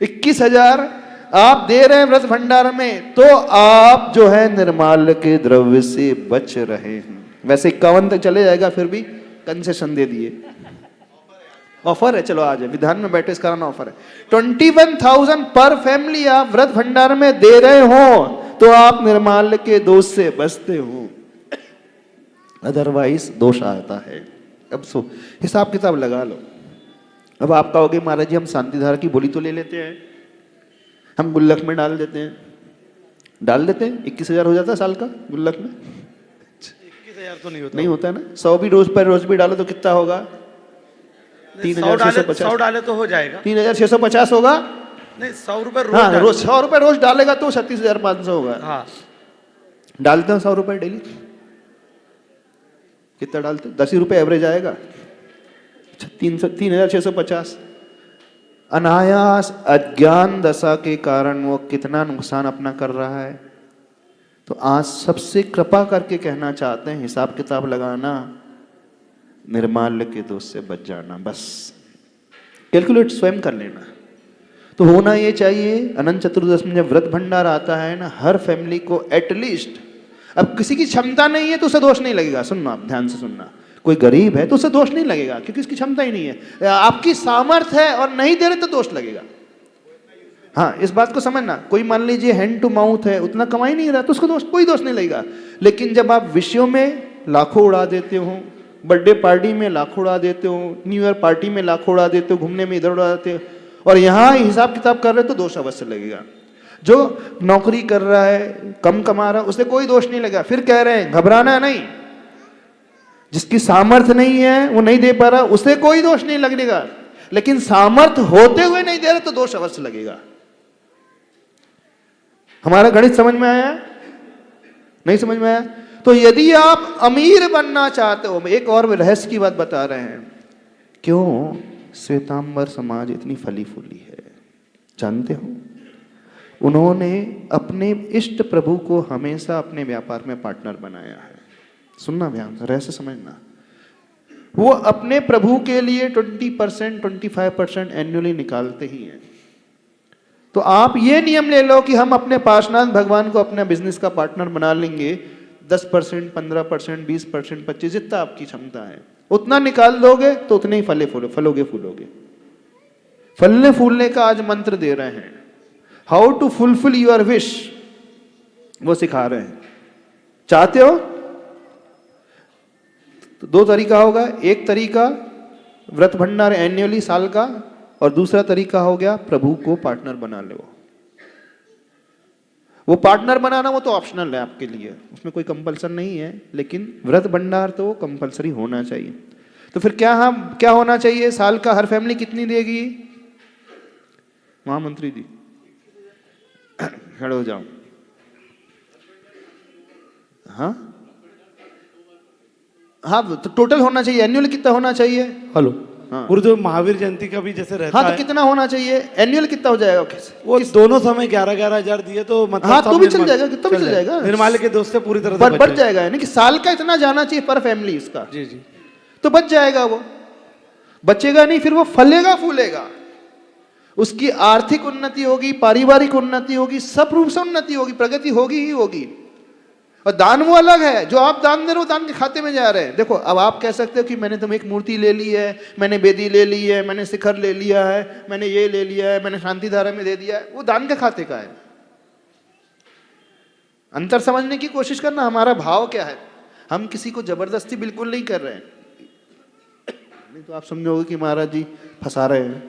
21,000 आप दे रहे हैं व्रत भंडार में, तो आप जो है निर्माल्य के द्रव्य से बच रहे हैं। वैसे 51 तक चले जाएगा, फिर भी कंसेशन दे दिए, ऑफर है। चलो आज विधान में बैठे इस कारण ऑफर है। 21,000 पर फैमिली आप व्रत भंडार में दे रहे हो तो आप निर्माल्य के दोष से बचते हो, अदरवाइज दोष आता है। अब हिसाब किताब लगा लो। अब आप कहोगे महाराज जी हम शांतिधारा की बोली तो ले लेते हैं, हम गुल्लक में डाल देते हैं। 21,000 हो जाता है साल का गुल्लक में? 21,000 तो नहीं होता ना। 100 भी रोज भी डालो तो कितना होगा? 3,650। 100 डाले तो हो जाएगा। 3,650 होगा। नहीं 100 रुपए रोज हाँ रोज 100 रुपए रोज डालेगा तो 36,500 होगा। हाँ डालते हैं 100 रुपए डेली। कितना डालते? 10 ही रुपए एवरेज आएगा। 3,650। अनायास अज्ञान दशा के कारण वो कितना नुकसान अपना कर रहा है। तो आज सबसे कृपा करके कहना चाहते हैं, हिसाब किताब लगाना, निर्माल्य के दोष से बच जाना, बस कैलकुलेट स्वयं कर लेना। तो होना ये चाहिए, अनंत चतुर्दशी में जब व्रत भंडार आता है ना, हर फैमिली को एटलीस्ट, अब किसी की क्षमता नहीं है तो उसे दोष नहीं लगेगा। सुनना, आप ध्यान से सुनना। कोई गरीब है तो उसे दोष नहीं लगेगा क्योंकि उसकी क्षमता ही नहीं है। आपकी सामर्थ्य है और नहीं दे रहे तो दोष लगेगा। हाँ, इस बात को समझना। कोई मान लीजिए हैंड टू माउथ है, उतना कमा ही नहीं रहा तो उसको कोई दोष नहीं लगेगा। लेकिन जब आप विषयों में लाखों उड़ा देते हो, बर्थडे पार्टी में लाखों उड़ा देते हो, न्यू ईयर पार्टी में लाखों उड़ा देते हो, घूमने में इधर उड़ा देते हो, और यहाँ हिसाब किताब कर रहे हो तो दोष अवश्य लगेगा। जो नौकरी कर रहा है, कम कमा रहा है, उसे कोई दोष नहीं लगेगा। फिर कह रहे हैं घबराना नहीं, जिसकी सामर्थ्य नहीं है वो नहीं दे पा रहा, उसे कोई दोष नहीं लगेगा। लेकिन सामर्थ्य होते हुए नहीं दे रहे तो दोष अवश्य लगेगा। हमारा गणित समझ में आया? नहीं समझ में आया? तो यदि आप अमीर बनना चाहते हो, एक और रहस्य की बात बता रहे हैं, क्यों श्वेतांबर समाज इतनी फली फूली है जानते हो? उन्होंने अपने इष्ट प्रभु को हमेशा अपने व्यापार में पार्टनर बनाया है। सुनना ध्यान से, रहस्य समझना। वो अपने प्रभु के लिए 20% 25% एनुअली निकालते ही हैं। तो आप ये नियम ले लो कि हम अपने पार्श्वनाथ भगवान को अपने बिजनेस का पार्टनर बना लेंगे। 10%, 15%, 20%, 25%, जितना आपकी क्षमता है उतना निकाल दोगे तो उतने ही फलोगे फूलोगे। फलने फूलने का आज मंत्र दे रहे हैं। How to fulfil your wish वो सिखा रहे हैं। चाहते हो तो 2 तरीका होगा। एक तरीका व्रत भंडार एनुअली साल का, और दूसरा तरीका हो गया प्रभु को पार्टनर बना लो। वो पार्टनर बनाना वो तो ऑप्शनल है आपके लिए, उसमें कोई कंपल्सन नहीं है, लेकिन व्रत भंडार तो कंपल्सरी होना चाहिए। तो फिर क्या होना चाहिए? साल का हर फैमिली कितनी देगी? महामंत्री जी खड़े हो जाओ। हाँ तो टोटल होना चाहिए। एनुअल कितना होना चाहिए? हेलो हाँ। गुरुदेव महावीर जयंती का भी जैसे रहता हाँ तो कितना होना चाहिए? एनुअल कितना हो जाएगा? वो दोनों समय 11-11 हजार दिए तो मतलब हाँ तो भी चल जाएगा, कितना भी चल जाएगा। निर्माल्य के दोस्त से पूरी तरह से बढ़ जाएगा, यानी कि साल का इतना जाना चाहिए पर फैमिली इसका। जी जी। तो बच जाएगा वो। बचेगा नहीं, फिर वो फलेगा फूलेगा, उसकी आर्थिक उन्नति होगी, पारिवारिक उन्नति होगी, सब रूप से उन्नति होगी, प्रगति होगी ही होगी। और दान वो अलग है, जो आप दान दे रहे हो दान के खाते में जा रहे हैं। देखो अब आप कह सकते हो कि मैंने तुम एक मूर्ति ले ली है, मैंने बेदी ले ली है, मैंने शिखर ले लिया है, मैंने ये ले लिया है, मैंने शांति धारा में दे दिया है, वो दान के खाते का है। अंतर समझने की कोशिश करना, हमारा भाव क्या है। हम किसी को जबरदस्ती बिल्कुल नहीं कर रहे हैं, नहीं तो आप समझोगे कि महाराज जी फंसा रहे हैं।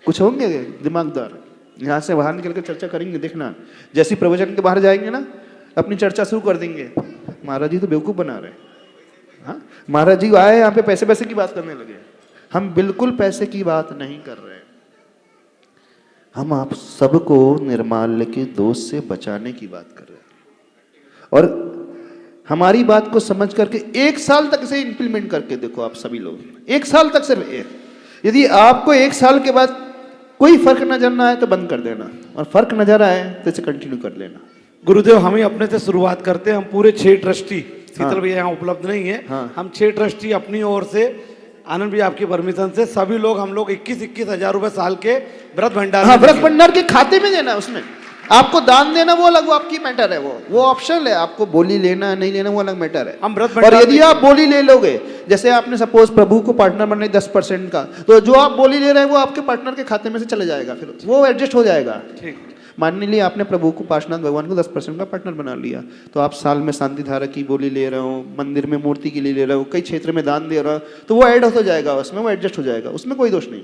कुछ होंगे दिमागदार, यहाँ से बाहर निकल कर चर्चा करेंगे, देखना जैसी प्रवचन के बाहर जाएंगे ना अपनी चर्चा शुरू कर देंगे, महाराज जी तो बेवकूफ़ बना रहे हैं। हाँ, महाराज जी आए यहाँ पे पैसे पैसे की बात करने लगे। हम बिल्कुल पैसे की बात नहीं कर रहे हैं, हम आप सबको निर्माल्य के दोष से बचाने की बात कर रहे हैं। और हमारी बात को समझ करके 1 साल तक इसे इंप्लीमेंट करके देखो आप सभी लोग, 1 साल तक सिर्फ एक। यदि आपको 1 साल के बाद कोई फर्क नजर ना आए तो बंद कर देना, और फर्क नजर आए तो इसे कंटिन्यू कर लेना। गुरुदेव हम ही अपने से शुरुआत करते हैं। हम पूरे 6 ट्रस्टी, शीतल भैया यहाँ उपलब्ध नहीं है, हम 6 ट्रस्टी अपनी ओर से, आनंद भी आपकी परमिशन से, सभी लोग हम लोग 21-21 हजार रुपए साल के व्रत भंडार, हाँ, व्रत भंडार के खाते में देना। उसमें आपको दान देना वो अलग, वो आपकी मैटर है, वो ऑप्शनल है। आपको बोली लेना नहीं लेना वो अलग मैटर है। हम व्रत और यदि आप बोली ले लोगे, जैसे आपने सपोज प्रभु को पार्टनर बनने 10% का, तो जो आप बोली ले रहे हैं वो आपके पार्टनर के खाते में से चले जाएगा, फिर वो एडजस्ट हो जाएगा। ठीक, मान लीजिए आपने प्रभु को पार्षनाथ भगवान को 10% का पार्टनर बना लिया, तो आप साल में शांति धारा की बोली ले रहे हो, मंदिर में मूर्ति के लिए ले रहे हो, कई क्षेत्र में दान दे रहे हो, तो वो ऐड हो जाएगा, उसमें वो एडजस्ट हो जाएगा, उसमें कोई दोष नहीं।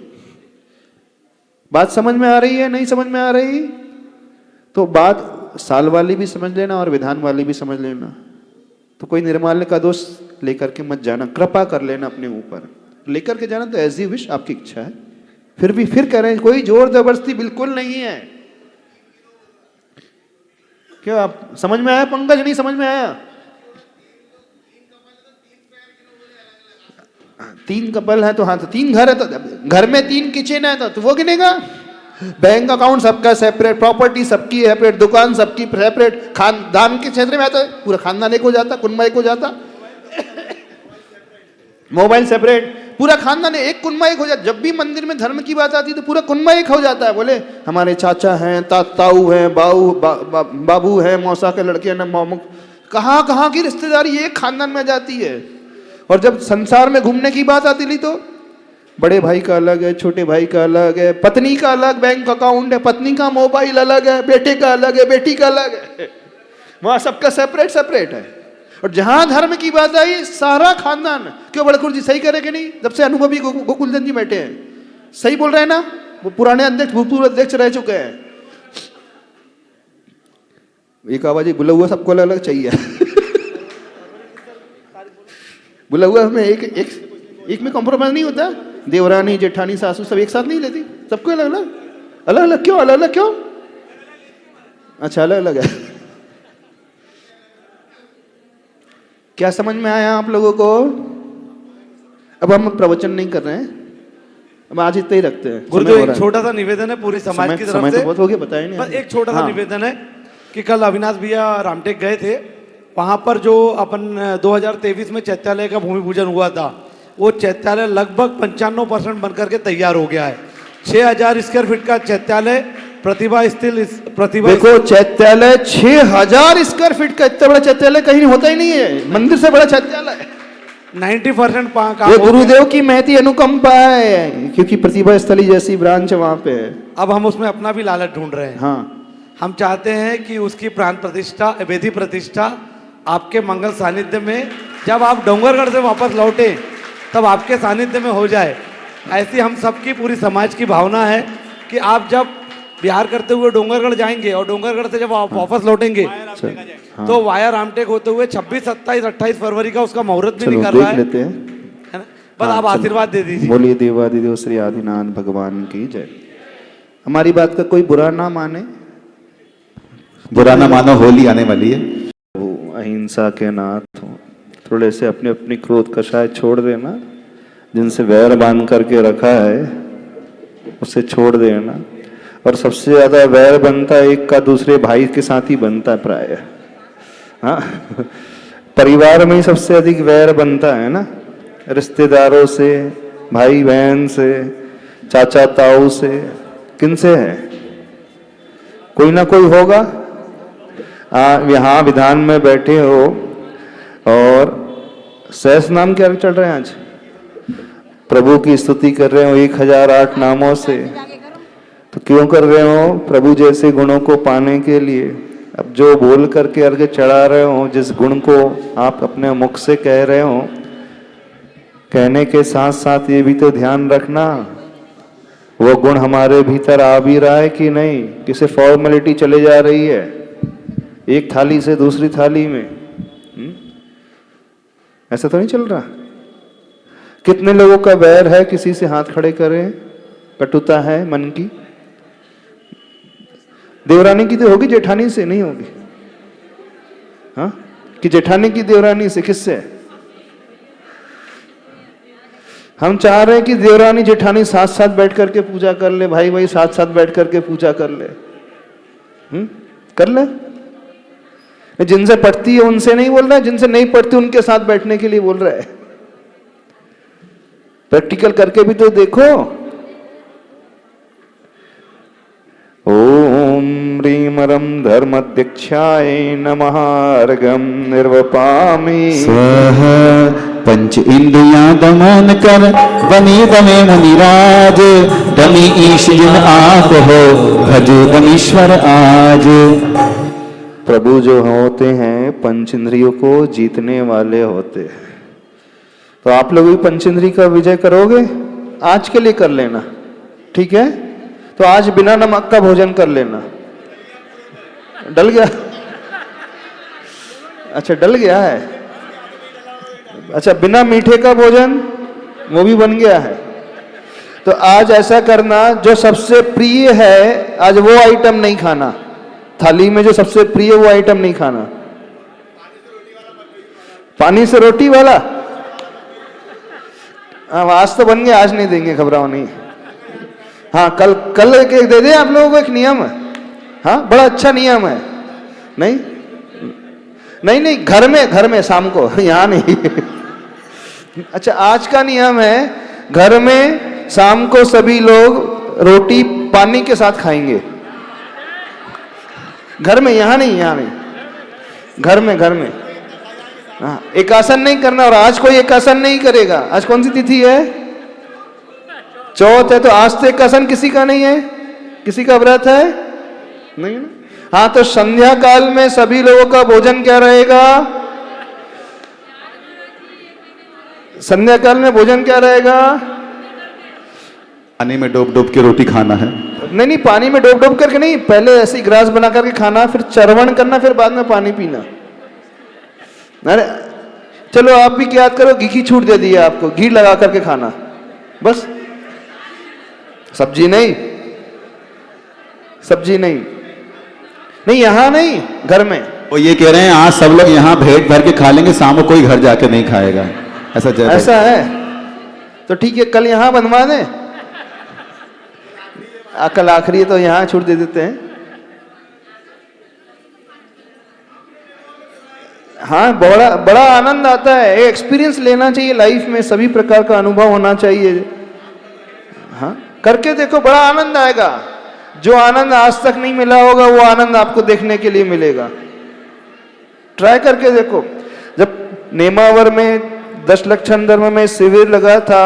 बात समझ में आ रही है? नहीं समझ में आ रही तो बात साल वाली भी समझ लेना और विधान वाली भी समझ लेना। तो कोई निर्माल्य का दोष लेकर के मत जाना, कृपा कर लेना अपने ऊपर, लेकर के जाना तो एज यू विश, आपकी इच्छा है। फिर भी फिर कह रहे हैं कोई जोर जबरदस्ती बिल्कुल नहीं है। क्या आप समझ में आया पंकज? नहीं समझ में आया? 3 कपल है तो हाँ, तो 3 घर है तो घर में 3 किचन है तो वो गिनेगा। बैंक अकाउंट सबका सेपरेट, प्रॉपर्टी सबकी सेपरेट, दुकान सबकी सेपरेट, खानदान के क्षेत्र में आता है पूरा खानदान एक हो जाता, कुनबा एक हो जाता, मोबाइल सेपरेट, पूरा खानदान एक कुनबा एक हो जाता। जब भी मंदिर में धर्म की बात आती है तो पूरा कुनबा एक हो जाता है। बोले हमारे चाचा हैं, ताऊ हैं, बाबू हैं, मौसा के लड़के हैं, मोमू, कहाँ कहाँ की रिश्तेदारी एक खानदान में जाती है। और जब संसार में घूमने की बात आती थी तो बड़े भाई का अलग है, छोटे भाई का अलग है, पत्नी का अलग बैंक अकाउंट है, पत्नी का मोबाइल अलग है, बेटे का अलग है, बेटी का अलग है, वहां सबका सेपरेट सेपरेट है। और जहां धर्म की बात आई सारा खानदान, क्यों बड़कुर जी सही करे कि नहीं? जब से अनुभवी गोकुलचंद जी बैठे हैं, सही बोल रहे हैं ना? वो पुराने अध्यक्ष भूतपूर्व अध्यक्ष रह चुके हैं। एक आवाज बुला हुआ सबको अलग अलग चाहिए बुला हुआ में एक में कॉम्प्रोमाइज नहीं होता। देवरानी जेठानी सासू सब एक साथ नहीं लेती, सबको अलग अलग अलग अलग क्यों? अलग अलग क्यों? अच्छा अलग अलग है। क्या समझ में आया आप लोगों को? अब हम प्रवचन नहीं कर रहे हैं, अब आज इतना ही रखते हैं। गुरुदेव एक छोटा सा निवेदन है पूरी समाज की तरफ से, तो बहुत हो गया, बताया नहीं। बस एक छोटा सा निवेदन है कि कल अविनाश भैया रामटेक गए थे, वहां पर जो अपन 2023 में चैत्यालय का भूमि पूजन हुआ था, वो चैत्यालय लगभग 95% बनकर के तैयार हो गया है। 6000 स्क्वायर फीट का चैत्यालय, प्रतिभा स्थिल प्रतिभा, देखो चैत्यालय 6000 स्क्वायर फीट का, इतना बड़ा चैत्यालय कहीं होता ही नहीं है, मंदिर से बड़ा चैत्यालय। 90% ये गुरुदेव की महती अनुकंपा है, क्योंकि प्रतिभा स्थली जैसी ब्रांच वहां पे है। अब हम उसमें अपना भी लालच ढूंढ रहे हैं। हाँ, हम चाहते हैं कि उसकी प्राण प्रतिष्ठा, वेदी प्रतिष्ठा आपके मंगल सानिध्य में, जब आप डोंगरगढ़ से वापस लौटे तब आपके सानिध्य में हो जाए, ऐसी हम सबकी पूरी समाज की भावना है कि आप जब बिहार करते हुए डोंगरगढ़ जाएंगे और डोंगरगढ़ से जब आप वापस लौटेंगे तो वाया रामटेक होते हुए 26, 27, 28 फरवरी का उसका मुहूर्त भी निकल रहा है लेते हैं। है ना? बस आप आशीर्वाद दे दीजिए। बोलिए देवादिदेव श्री आदिनाथ भगवान की जय। हमारी बात का कोई बुरा ना माने, बुरा ना मानो, होली आने वाली है। वो अहिंसा के नाथ हो, थोड़े से अपने अपनी क्रोध कषाय छोड़ देना, जिनसे वैर बांध करके रखा है उसे छोड़ देना। और सबसे ज्यादा वैर बनता है एक का दूसरे भाई के साथ ही बनता है प्राय, हाँ परिवार में ही सबसे अधिक वैर बनता है ना, रिश्तेदारों से, भाई बहन से, चाचा ताऊ से, किन से है? कोई ना कोई होगा। यहाँ विधान में बैठे हो और सहस नाम क्या चल रहे हैं आज? प्रभु की स्तुति कर रहे हो 1008 नामों से, तो क्यों कर रहे हो? प्रभु जैसे गुणों को पाने के लिए। अब जो बोल करके अर्घ चढ़ा रहे हो, जिस गुण को आप अपने मुख से कह रहे हो, कहने के साथ साथ ये भी तो ध्यान रखना वो गुण हमारे भीतर आ भी रहा है कि नहीं, किसे फॉर्मेलिटी चले जा रही है एक थाली से दूसरी थाली में। ऐसा तो नहीं चल रहा। कितने लोगों का वैर है किसी से? हाथ खड़े करें। कटुता है मन की। देवरानी की तो होगी, जेठानी से नहीं होगी। हाँ, कि जेठानी की देवरानी से, किससे? हम चाह रहे हैं कि देवरानी जेठानी साथ साथ बैठ करके पूजा कर ले, भाई भाई साथ साथ बैठ करके पूजा कर ले। कर ले। जिनसे पढ़ती है उनसे नहीं बोल रहा है, जिनसे नहीं पढ़ती उनके साथ बैठने के लिए बोल रहा है। प्रैक्टिकल करके भी तो देखो। ओम ह्रीमरम धर्मध्यक्षाय नमः अर्घं निर्वपामि स्वाहा। पंच इंद्रियां दमन कर बनी दमे मुनिराज, दमी ईश जिन आप हो भजो दमीश्वर आज। प्रभु जो होते हैं पंच इंद्रियों को जीतने वाले होते हैं। तो आप लोग भी पंच इंद्रिय का विजय करोगे? आज के लिए कर लेना, ठीक है? तो आज बिना नमक का भोजन कर लेना। डल गया? अच्छा, डल गया है। अच्छा, बिना मीठे का भोजन वो भी बन गया है। तो आज ऐसा करना, जो सबसे प्रिय है आज वो आइटम नहीं खाना। थाली में जो सबसे प्रिय वो आइटम नहीं खाना। पानी से रोटी वाला? हाँ, आज तो बन गया, आज नहीं देंगे, घबराओ नहीं। हाँ, कल कल एक दे दे आप लोगों को एक नियम है। हाँ, बड़ा अच्छा नियम है। नहीं नहीं नहीं, घर में शाम को, यहाँ नहीं। अच्छा, आज का नियम है, घर में शाम को सभी लोग रोटी पानी के साथ खाएंगे। घर में, यहाँ नहीं, यहाँ नहीं, घर में। हाँ, एकासन नहीं करना। और आज कोई एकासन नहीं करेगा। आज कौन सी तिथि है? चौथ है। तो आज तो एकासन किसी का नहीं है। किसी का व्रत है? नहीं ना। हाँ, तो संध्या काल में सभी लोगों का भोजन क्या रहेगा? संध्या काल में भोजन क्या रहेगा? पानी में डूब डूब के रोटी खाना है। नहीं, पानी में डूब डूब करके नहीं, पहले ऐसे ही ग्रास बना करके खाना, फिर चरवण करना, फिर बाद में पानी पीना। अरे चलो, आप भी क्या याद करो, घी की छूट दे दी है आपको, घी लगा करके खाना बस। सब्जी नहीं, सब्जी नहीं, नहीं यहाँ नहीं, घर में। वो ये कह रहे हैं आज सब लोग यहाँ भेंट भर के खा लेंगे, शाम को कोई घर जाके नहीं खाएगा। ऐसा है। तो ठीक है, कल यहाँ बनवा दें। कल आखिरी है तो यहाँ छूट दे देते हैं। हाँ, बड़ा आनंद आता है। एक्सपीरियंस लेना चाहिए लाइफ में, सभी प्रकार का अनुभव होना चाहिए। हाँ, करके देखो, बड़ा आनंद आएगा। जो आनंद आज तक नहीं मिला होगा वो आनंद आपको देखने के लिए मिलेगा। ट्राई करके देखो। जब नेमावर में 10 लक्षण धर्म में शिविर लगा था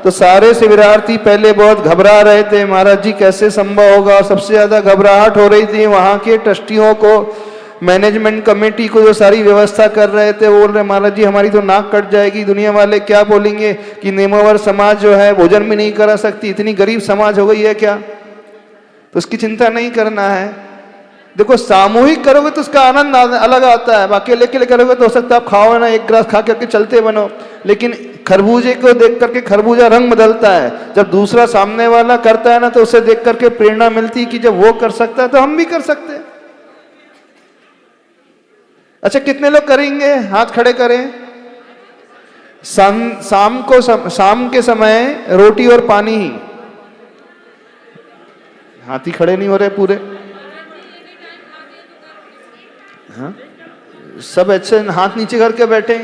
तो सारे शिविरार्थी पहले बहुत घबरा रहे थे, महाराज जी कैसे संभव होगा। और सबसे ज्यादा घबराहट हो रही थी वहां के ट्रस्टियों को, मैनेजमेंट कमेटी को, जो सारी व्यवस्था कर रहे थे। वो बोल रहे महाराज जी हमारी तो नाक कट जाएगी, दुनिया वाले क्या बोलेंगे कि नेमावर समाज जो है भोजन भी नहीं करा सकती, इतनी गरीब समाज हो गई है क्या। तो उसकी चिंता नहीं करना है। देखो, सामूहिक करोगे तो उसका आनंद अलग आता है। अकेले अकेले करोगे तो हो सकता है आप खाओ ना, एक गिलास खा करके चलते बनो। लेकिन खरबूजे को देख करके खरबूजा रंग बदलता है। जब दूसरा सामने वाला करता है ना तो उसे देख करके प्रेरणा मिलती है कि जब वो कर सकता है तो हम भी कर सकते हैं। अच्छा, कितने लोग करेंगे? हाथ खड़े करें। शाम के समय रोटी और पानी ही। हाथी खड़े नहीं हो रहे पूरे। हाँ, सब अच्छे हाथ नीचे करके बैठे।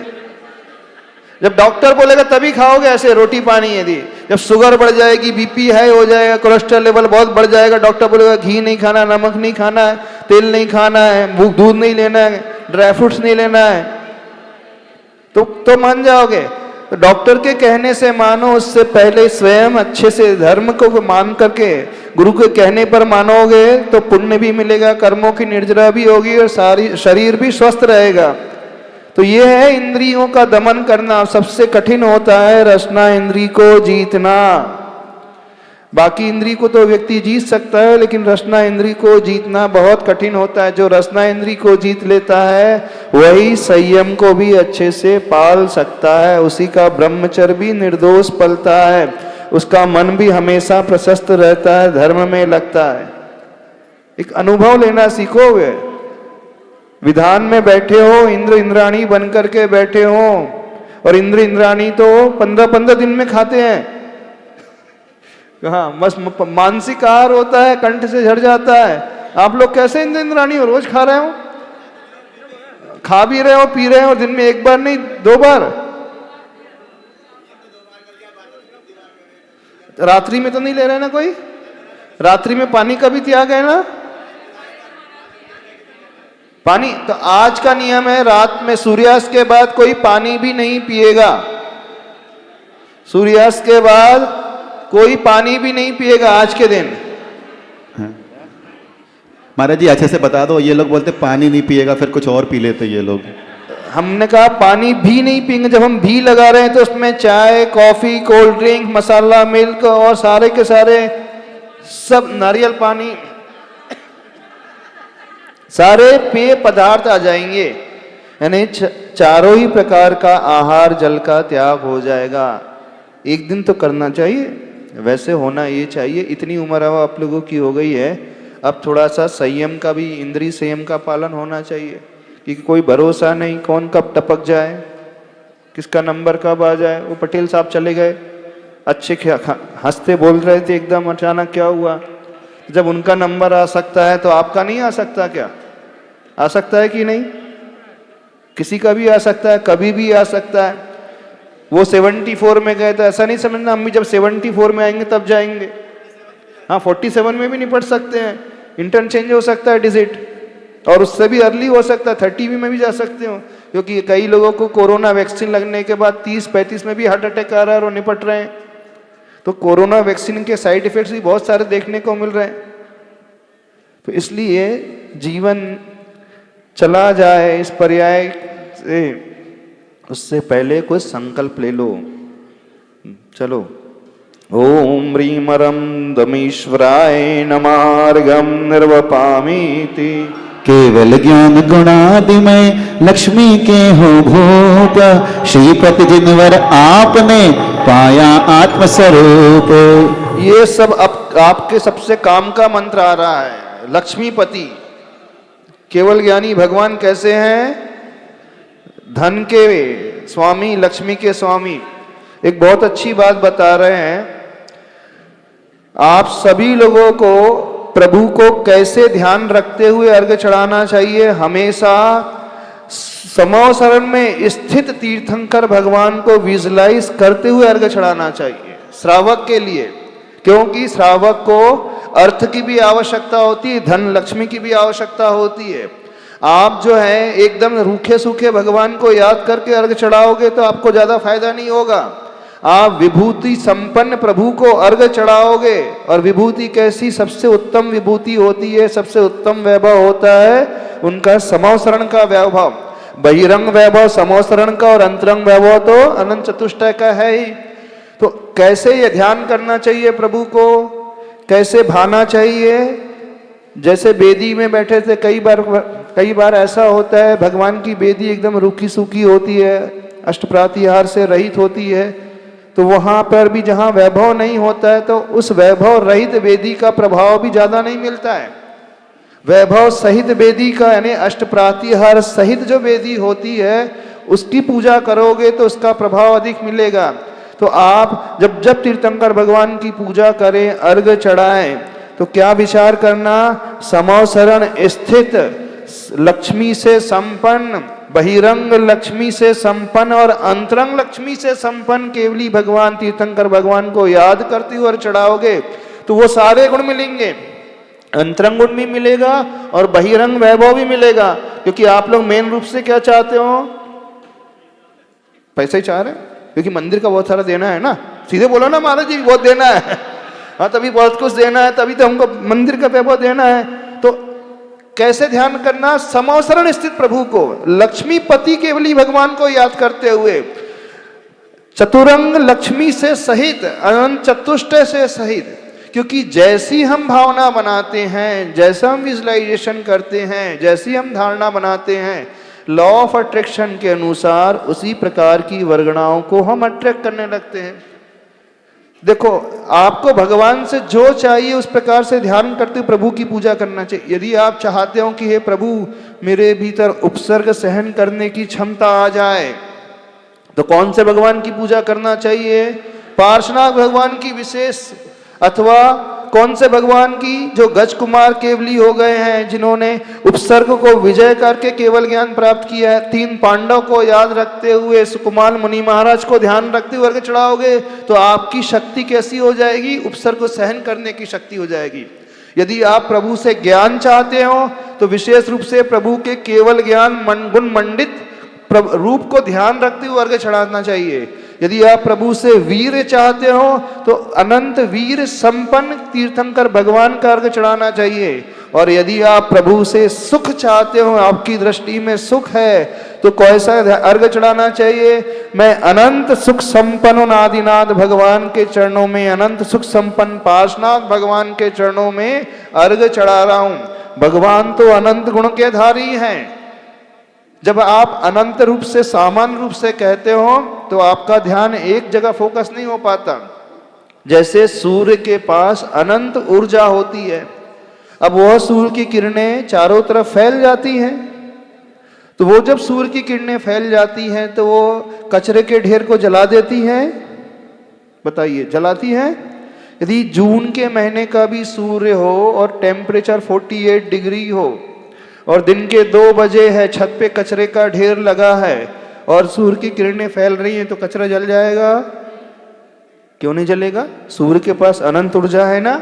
जब डॉक्टर बोलेगा तभी खाओगे ऐसे रोटी पानी। यदि जब शुगर बढ़ जाएगी, बीपी हाई हो जाएगा, कोलेस्ट्रॉल लेवल बहुत बढ़ जाएगा, डॉक्टर बोलेगा घी नहीं खाना, नमक नहीं खाना है, तेल नहीं खाना है, दूध नहीं लेना है, ड्राई फ्रूट्स नहीं लेना है, तो मान जाओगे। तो डॉक्टर के कहने से मानो, उससे पहले स्वयं अच्छे से धर्म को मान करके गुरु के कहने पर मानोगे तो पुण्य भी मिलेगा, कर्मों की निर्जरा भी होगी और सारी शरीर भी स्वस्थ रहेगा। तो ये है इंद्रियों का दमन करना। सबसे कठिन होता है रसना इंद्री को जीतना। बाकी इंद्री को तो व्यक्ति जीत सकता है, लेकिन रसना इंद्री को जीतना बहुत कठिन होता है। जो रसना इंद्री को जीत लेता है वही संयम को भी अच्छे से पाल सकता है, उसी का ब्रह्मचर्य भी निर्दोष पलता है, उसका मन भी हमेशा प्रशस्त रहता है, धर्म में लगता है। एक अनुभव लेना सीखोगे। विधान में बैठे हो, इंद्र इंद्राणी बन करके बैठे हो, और इंद्र इंद्राणी तो 15-15 दिन में खाते हैं। हाँ, बस मानसिक आहार होता है, कंठ से झड़ जाता है। आप लोग कैसे इंद्र इंद्राणी हो? रोज खा रहे हो, खा भी रहे हो, पी रहे हो, दिन में एक बार नहीं 2 बार। रात्रि में तो नहीं ले रहे ना कोई? रात्रि में पानी का भी त्याग है ना? पानी तो आज का नियम है, रात में सूर्यास्त के बाद कोई पानी भी नहीं पिएगा। सूर्यास्त के बाद कोई पानी भी नहीं पिएगा आज के दिन। महाराज जी अच्छे से बता दो, ये लोग बोलते पानी नहीं पिएगा, फिर कुछ और पी लेते ये लोग। हमने कहा पानी भी नहीं पिएंगे। जब हम भी लगा रहे हैं तो उसमें चाय, कॉफी, कोल्ड ड्रिंक, मसाला, मिल्क और सारे के सारे सब नारियल पानी, सारे पेय पदार्थ आ जाएंगे। यानी चारों ही प्रकार का आहार जल का त्याग हो जाएगा। एक दिन तो करना चाहिए, वैसे होना ये चाहिए। इतनी उम्र अब आप लोगों की हो गई है, अब थोड़ा सा संयम का भी, इंद्रिय संयम का पालन होना चाहिए, क्योंकि कोई भरोसा नहीं कौन कब टपक जाए, किसका नंबर कब आ जाए। वो पटेल साहब चले गए, अच्छे हंसते बोल रहे थे, एकदम अचानक क्या हुआ। जब उनका नंबर आ सकता है तो आपका नहीं आ सकता क्या? आ सकता है कि नहीं? किसी का भी आ सकता है, कभी भी आ सकता है। वो 74 में गए तो ऐसा नहीं समझना हम भी जब 74 में आएंगे तब जाएंगे। हाँ, 47 में भी निपट सकते हैं, इंटरचेंज हो सकता है डिजिट, और उससे भी अर्ली हो सकता है, 30 में भी जा सकते हो। क्योंकि कई लोगों को कोरोना वैक्सीन लगने के बाद 30-35 में भी हार्ट अटैक आ रहा है और निपट रहे हैं। तो कोरोना वैक्सीन के साइड इफेक्ट्स भी बहुत सारे देखने को मिल रहे हैं। तो इसलिए जीवन चला जाए इस पर्याय से, उससे पहले कोई संकल्प ले लो। चलो, ओम ह्रीमरम दमीश्वराय नमार्गम निर्वपामीति। केवल ज्ञान गुणादिमय लक्ष्मी के हो भूप, श्रीपति जिनवर आपने पाया आत्मस्वरूप। ये सब आपके सबसे काम का मंत्र आ रहा है। लक्ष्मीपति, केवल ज्ञानी भगवान कैसे हैं? धन के स्वामी, लक्ष्मी के स्वामी। एक बहुत अच्छी बात बता रहे हैं, आप सभी लोगों को प्रभु को कैसे ध्यान रखते हुए अर्घ्य चढ़ाना चाहिए। हमेशा समो शरण में स्थित तीर्थंकर भगवान को विजुलाइज करते हुए अर्घ्य चढ़ाना चाहिए श्रावक के लिए, क्योंकि श्रावक को अर्थ की भी आवश्यकता होती है, धन लक्ष्मी की भी आवश्यकता होती है। आप जो है एकदम रूखे सूखे भगवान को याद करके अर्घ्य चढ़ाओगे तो आपको ज्यादा फायदा नहीं होगा। आप विभूति संपन्न प्रभु को अर्घ्य चढ़ाओगे, और विभूति कैसी? सबसे उत्तम विभूति होती है, सबसे उत्तम वैभव होता है उनका समोसरण का वैभव। बहिरंग वैभव समोसरण का और अंतरंग वैभव तो अनंत चतुष्टय का है ही। तो कैसे ये ध्यान करना चाहिए प्रभु को, कैसे भाना चाहिए? जैसे बेदी में बैठे थे, कई बार ऐसा होता है भगवान की बेदी एकदम रूखी सूखी होती है, अष्टप्रातिहार से रहित होती है, तो वहां पर भी जहां वैभव नहीं होता है तो उस वैभव रहित वेदी का प्रभाव भी ज्यादा नहीं मिलता है। वैभव सहित वेदी का, यानी अष्टप्रातिहार सहित जो वेदी होती है उसकी पूजा करोगे तो उसका प्रभाव अधिक मिलेगा। तो आप जब तीर्थंकर भगवान की पूजा करें, अर्घ्य चढ़ाएं, तो क्या विचार करना? समोसरण स्थित लक्ष्मी से संपन्न, बहिरंग लक्ष्मी से संपन्न और अंतरंग लक्ष्मी से संपन्न केवली भगवान तीर्थंकर भगवान को याद करते हुए और चढ़ाओगे तो वो सारे गुण मिलेंगे। अंतरंग गुण भी मिलेगा और बहिरंग वैभव भी मिलेगा। क्योंकि आप लोग मेन रूप से क्या चाहते हो? पैसा ही चाह रहे हैं, क्योंकि मंदिर का बहुत सारा देना है ना। सीधे बोलो ना महाराज जी बहुत देना है हाँ तभी बहुत कुछ देना है, तभी तो हमको मंदिर का वैभव देना है। तो कैसे ध्यान करना? समवसरण स्थित प्रभु को, लक्ष्मीपति केवली भगवान को याद करते हुए, चतुरंग लक्ष्मी से सहित, अनंत चतुष्टय से सहित। क्योंकि जैसी हम भावना बनाते हैं, जैसा हम विजुअलाइजेशन करते हैं, जैसी हम धारणा बनाते हैं, लॉ ऑफ अट्रैक्शन के अनुसार उसी प्रकार की वर्गणाओं को हम अट्रैक्ट करने लगते हैं। देखो, आपको भगवान से जो चाहिए उस प्रकार से ध्यान करते हुए प्रभु की पूजा करना चाहिए। यदि आप चाहते हो कि हे प्रभु मेरे भीतर उपसर्ग सहन करने की क्षमता आ जाए, तो कौन से भगवान की पूजा करना चाहिए? पार्श्वनाथ भगवान की विशेष, अथवा कौन से भगवान की जो गज कुमार केवली हो गए हैं, जिन्होंने उपसर्ग को विजय करके केवल ज्ञान प्राप्त किया है। 3 पांडव को याद रखते हुए, सुकुमार मुनि महाराज को ध्यान रखते हुए चढ़ाओगे तो आपकी शक्ति कैसी हो जाएगी? उपसर्ग को सहन करने की शक्ति हो जाएगी। यदि आप प्रभु से ज्ञान चाहते हो तो विशेष रूप से प्रभु के केवल ज्ञान गुण मंडित रूप को ध्यान रखते हुए अर्घ्य चढ़ाना चाहिए। यदि आप प्रभु से वीर चाहते हो तो अनंत वीर संपन्न तीर्थंकर भगवान का अर्घ्य चढ़ाना चाहिए। और यदि आप प्रभु से सुख चाहते हो, आपकी दृष्टि में सुख है, तो कैसा अर्घ्य चढ़ाना चाहिए? मैं अनंत सुख संपन्न आदिनाथ भगवान के चरणों में, अनंत सुख संपन्न पार्श्वनाथ भगवान के चरणों में अर्घ्य चढ़ा रहा हूं। भगवान तो अनंत गुण के धारी हैं। जब आप अनंत रूप से, सामान्य रूप से कहते हो तो आपका ध्यान एक जगह फोकस नहीं हो पाता। जैसे सूर्य के पास अनंत ऊर्जा होती है, अब वह सूर्य की किरणें चारों तरफ फैल जाती हैं, तो वो जब सूर्य की किरणें फैल जाती हैं तो वो कचरे के ढेर को जला देती हैं। बताइए, जलाती हैं? यदि जून के महीने का भी सूर्य हो और टेम्परेचर 48 डिग्री हो और दिन के 2 बजे है, छत पे कचरे का ढेर लगा है और सूर्य की किरणें फैल रही हैं, तो कचरा जल जाएगा? क्यों नहीं जलेगा? सूर्य के पास अनंत ऊर्जा है ना,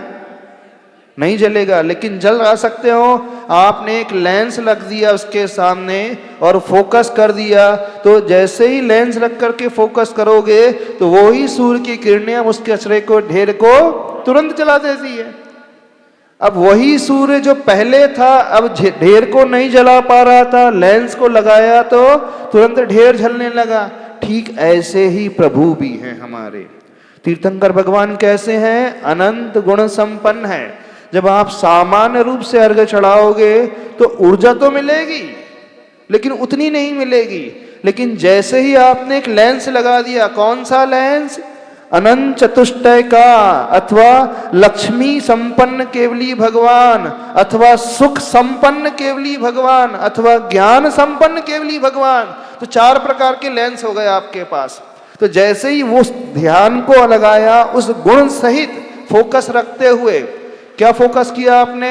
नहीं जलेगा। लेकिन जल आ सकते हो। आपने एक लेंस रख दिया उसके सामने और फोकस कर दिया, तो जैसे ही लेंस रख करके फोकस करोगे तो वो ही सूर्य की किरणें उस कचरे को, ढेर को तुरंत जला देती है। अब वही सूर्य जो पहले था अब ढेर को नहीं जला पा रहा था, लेंस को लगाया तो तुरंत ढेर जलने लगा। ठीक ऐसे ही प्रभु भी हैं हमारे। तीर्थंकर भगवान कैसे हैं? अनंत गुण संपन्न है। जब आप सामान्य रूप से अर्घ्य चढ़ाओगे तो ऊर्जा तो मिलेगी लेकिन उतनी नहीं मिलेगी। लेकिन जैसे ही आपने एक लेंस लगा दिया, कौन सा लेंस? अनंत चतुष्टय का, अथवा लक्ष्मी संपन्न केवली भगवान, अथवा सुख संपन्न केवली भगवान, अथवा ज्ञान संपन्न केवली भगवान। तो 4 प्रकार के लेंस हो गए आपके पास। तो जैसे ही वो ध्यान को लगाया, उस गुण सहित फोकस रखते हुए, क्या फोकस किया आपने?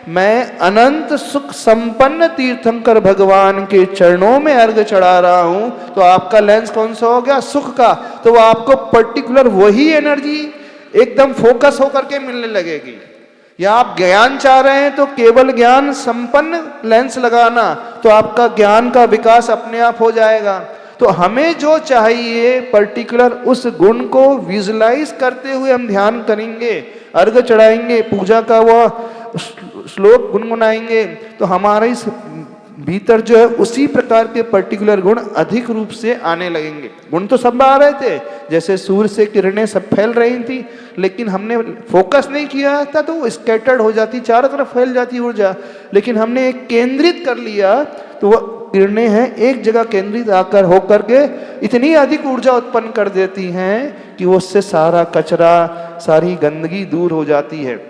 मैं अनंत सुख संपन्न तीर्थंकर भगवान के चरणों में अर्घ्य चढ़ा रहा हूं। तो आपका लेंस कौन सा हो गया? सुख का। तो वो आपको पर्टिकुलर वही एनर्जी एकदम फोकस होकर के मिलने लगेगी। या आप ज्ञान चाह रहे हैं तो केवल ज्ञान संपन्न लेंस लगाना, तो आपका ज्ञान का विकास अपने आप हो जाएगा। तो हमें जो चाहिए पर्टिकुलर उस गुण को विजुलाइज करते हुए हम ध्यान करेंगे, अर्घ्य चढ़ाएंगे, पूजा का वह श्लोक गुनगुनाएंगे, तो हमारे इस भीतर जो है उसी प्रकार के पर्टिकुलर गुण अधिक रूप से आने लगेंगे। गुण तो सब आ रहे थे, जैसे सूर्य से किरणें सब फैल रही थी, लेकिन हमने फोकस नहीं किया था तो वो स्कैटर्ड हो जाती, चारों तरफ फैल जाती ऊर्जा। लेकिन हमने एक केंद्रित कर लिया तो वह किरणें हैं एक जगह केंद्रित आकर होकर के इतनी अधिक ऊर्जा उत्पन्न कर देती हैं कि उससे सारा कचरा, सारी गंदगी दूर हो जाती है।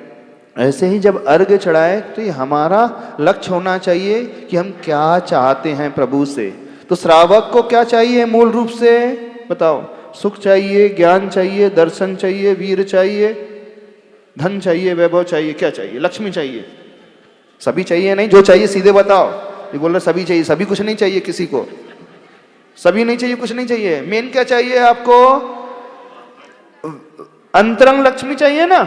ऐसे ही जब अर्घ्य चढ़ाए तो ये हमारा लक्ष्य होना चाहिए कि हम क्या चाहते हैं प्रभु से। तो श्रावक को क्या चाहिए मूल रूप से? बताओ। सुख चाहिए, ज्ञान चाहिए, दर्शन चाहिए, वीर चाहिए, धन चाहिए, वैभव चाहिए, क्या चाहिए? लक्ष्मी चाहिए? सभी चाहिए नहीं? जो चाहिए सीधे बताओ। ये बोल रहे सभी चाहिए, सभी कुछ नहीं चाहिए किसी को, सभी नहीं चाहिए, कुछ नहीं चाहिए। मेन क्या चाहिए आपको? अंतरंग लक्ष्मी चाहिए ना?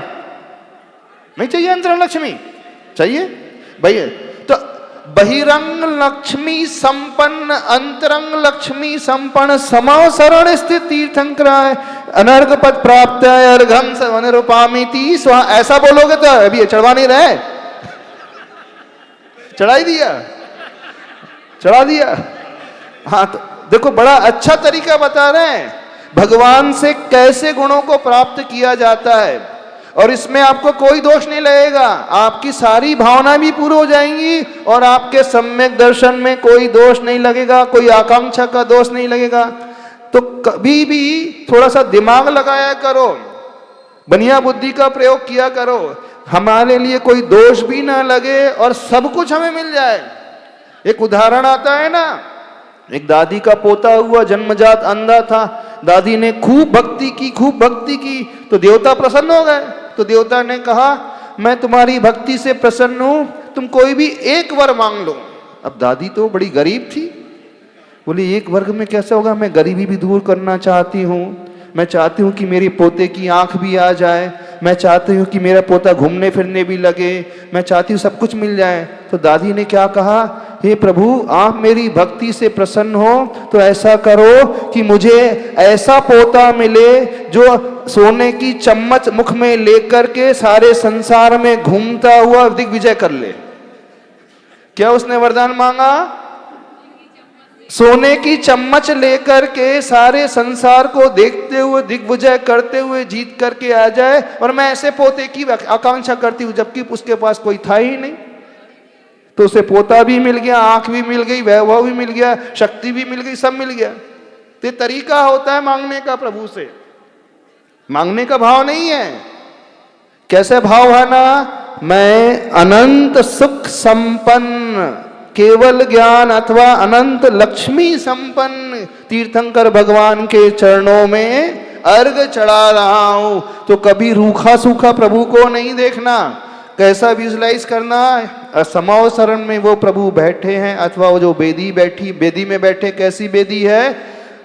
नहीं चाहिए अंतरंग लक्ष्मी? चाहिए भैया। तो बहिरंग लक्ष्मी संपन्न, अंतरंग लक्ष्मी संपन्न, समाव शरण स्थित तीर्थंकराय अनर्घ पद प्राप्त अर्घम अनुरूपामिति स्वा। ऐसा बोलोगे तो अभी चढ़वा नहीं रहे, चढ़ा दिया, चढ़ा दिया। हाँ तो देखो बड़ा अच्छा तरीका बता रहे हैं भगवान से कैसे गुणों को प्राप्त किया जाता है, और इसमें आपको कोई दोष नहीं लगेगा, आपकी सारी भावना भी पूरी हो जाएंगी और आपके सम्यक दर्शन में कोई दोष नहीं लगेगा, कोई आकांक्षा का दोष नहीं लगेगा। तो कभी भी थोड़ा सा दिमाग लगाया करो, बनिया बुद्धि का प्रयोग किया करो, हमारे लिए कोई दोष भी ना लगे और सब कुछ हमें मिल जाए। एक उदाहरण आता है ना, एक दादी का पोता हुआ जन्मजात अंधा था, दादी ने खूब भक्ति की, खूब भक्ति की, तो देवता प्रसन्न हो गए। तो देवता ने कहा मैं तुम्हारी भक्ति से प्रसन्न हूं, तुम कोई भी एक वर मांग लो। अब दादी तो बड़ी गरीब थी, बोली एक वर्ग में कैसे होगा, मैं गरीबी भी दूर करना चाहती हूँ, मैं चाहती हूँ कि मेरी पोते की आंख भी आ जाए, मैं चाहती हूँ कि मेरा पोता घूमने फिरने भी लगे, मैं चाहती हूँ सब कुछ मिल जाए। तो दादी ने क्या कहा, हे प्रभु आप मेरी भक्ति से प्रसन्न हो तो ऐसा करो कि मुझे ऐसा पोता मिले जो सोने की चम्मच मुख में लेकर के सारे संसार में घूमता हुआ दिग्विजय कर ले। क्या उसने वरदान मांगा? सोने की चम्मच लेकर के सारे संसार को देखते हुए दिग्विजय करते हुए जीत करके आ जाए, और मैं ऐसे पोते की आकांक्षा करती हूं, जबकि उसके पास कोई था ही नहीं। तो उसे पोता भी मिल गया, आंख भी मिल गई, वैभव भी मिल गया, शक्ति भी मिल गई, सब मिल गया। तो तरीका होता है मांगने का, प्रभु से मांगने का भाव नहीं है। कैसे भाव है ना, मैं अनंत सुख संपन्न, केवल ज्ञान अथवा अनंत लक्ष्मी संपन्न तीर्थंकर भगवान के चरणों में अर्घ चढ़ा रहा हूं। तो कभी रूखा सूखा प्रभु को नहीं देखना, कैसा विजुलाइज करना, समाव शरण में वो प्रभु बैठे हैं, अथवा वो जो बेदी बैठी, बेदी में बैठे, कैसी बेदी है,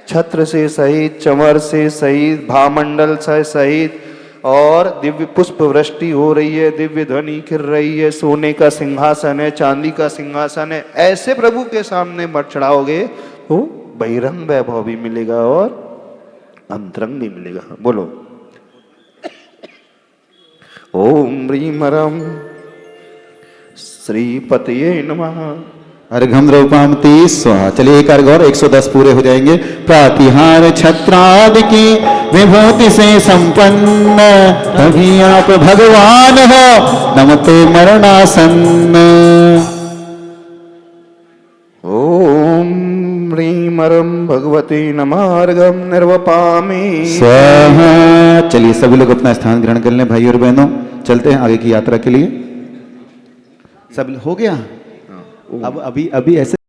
छत्र से सहित, चमर से सहित, भामंडल से सहित, और दिव्य पुष्प वृष्टि हो रही है, दिव्य ध्वनि खिर रही है, सोने का सिंहासन है, चांदी का सिंहासन है। ऐसे प्रभु के सामने मत चढ़ाओगे तो बहिरंग वैभव भी मिलेगा और अंतरंग भी मिलेगा। बोलो ओम ह्रीं रम श्रीपतये नमः। अर्घम द्रौपामति स्वाहा। चलिए एक अर्घ और 110 पूरे हो जाएंगे। प्रातिहार छत्रादि की विभूति से संपन्न, तभी आप भगवान हो, नमते मरणासन्न। ओम ह्रीं रं भगवते नमः। अर्घम निर्वपामि स्वाहा। चलिए सभी लोग अपना स्थान ग्रहण कर लें भाई और बहनों, चलते हैं आगे की यात्रा के लिए। सब हो गया। अब अभी ऐसे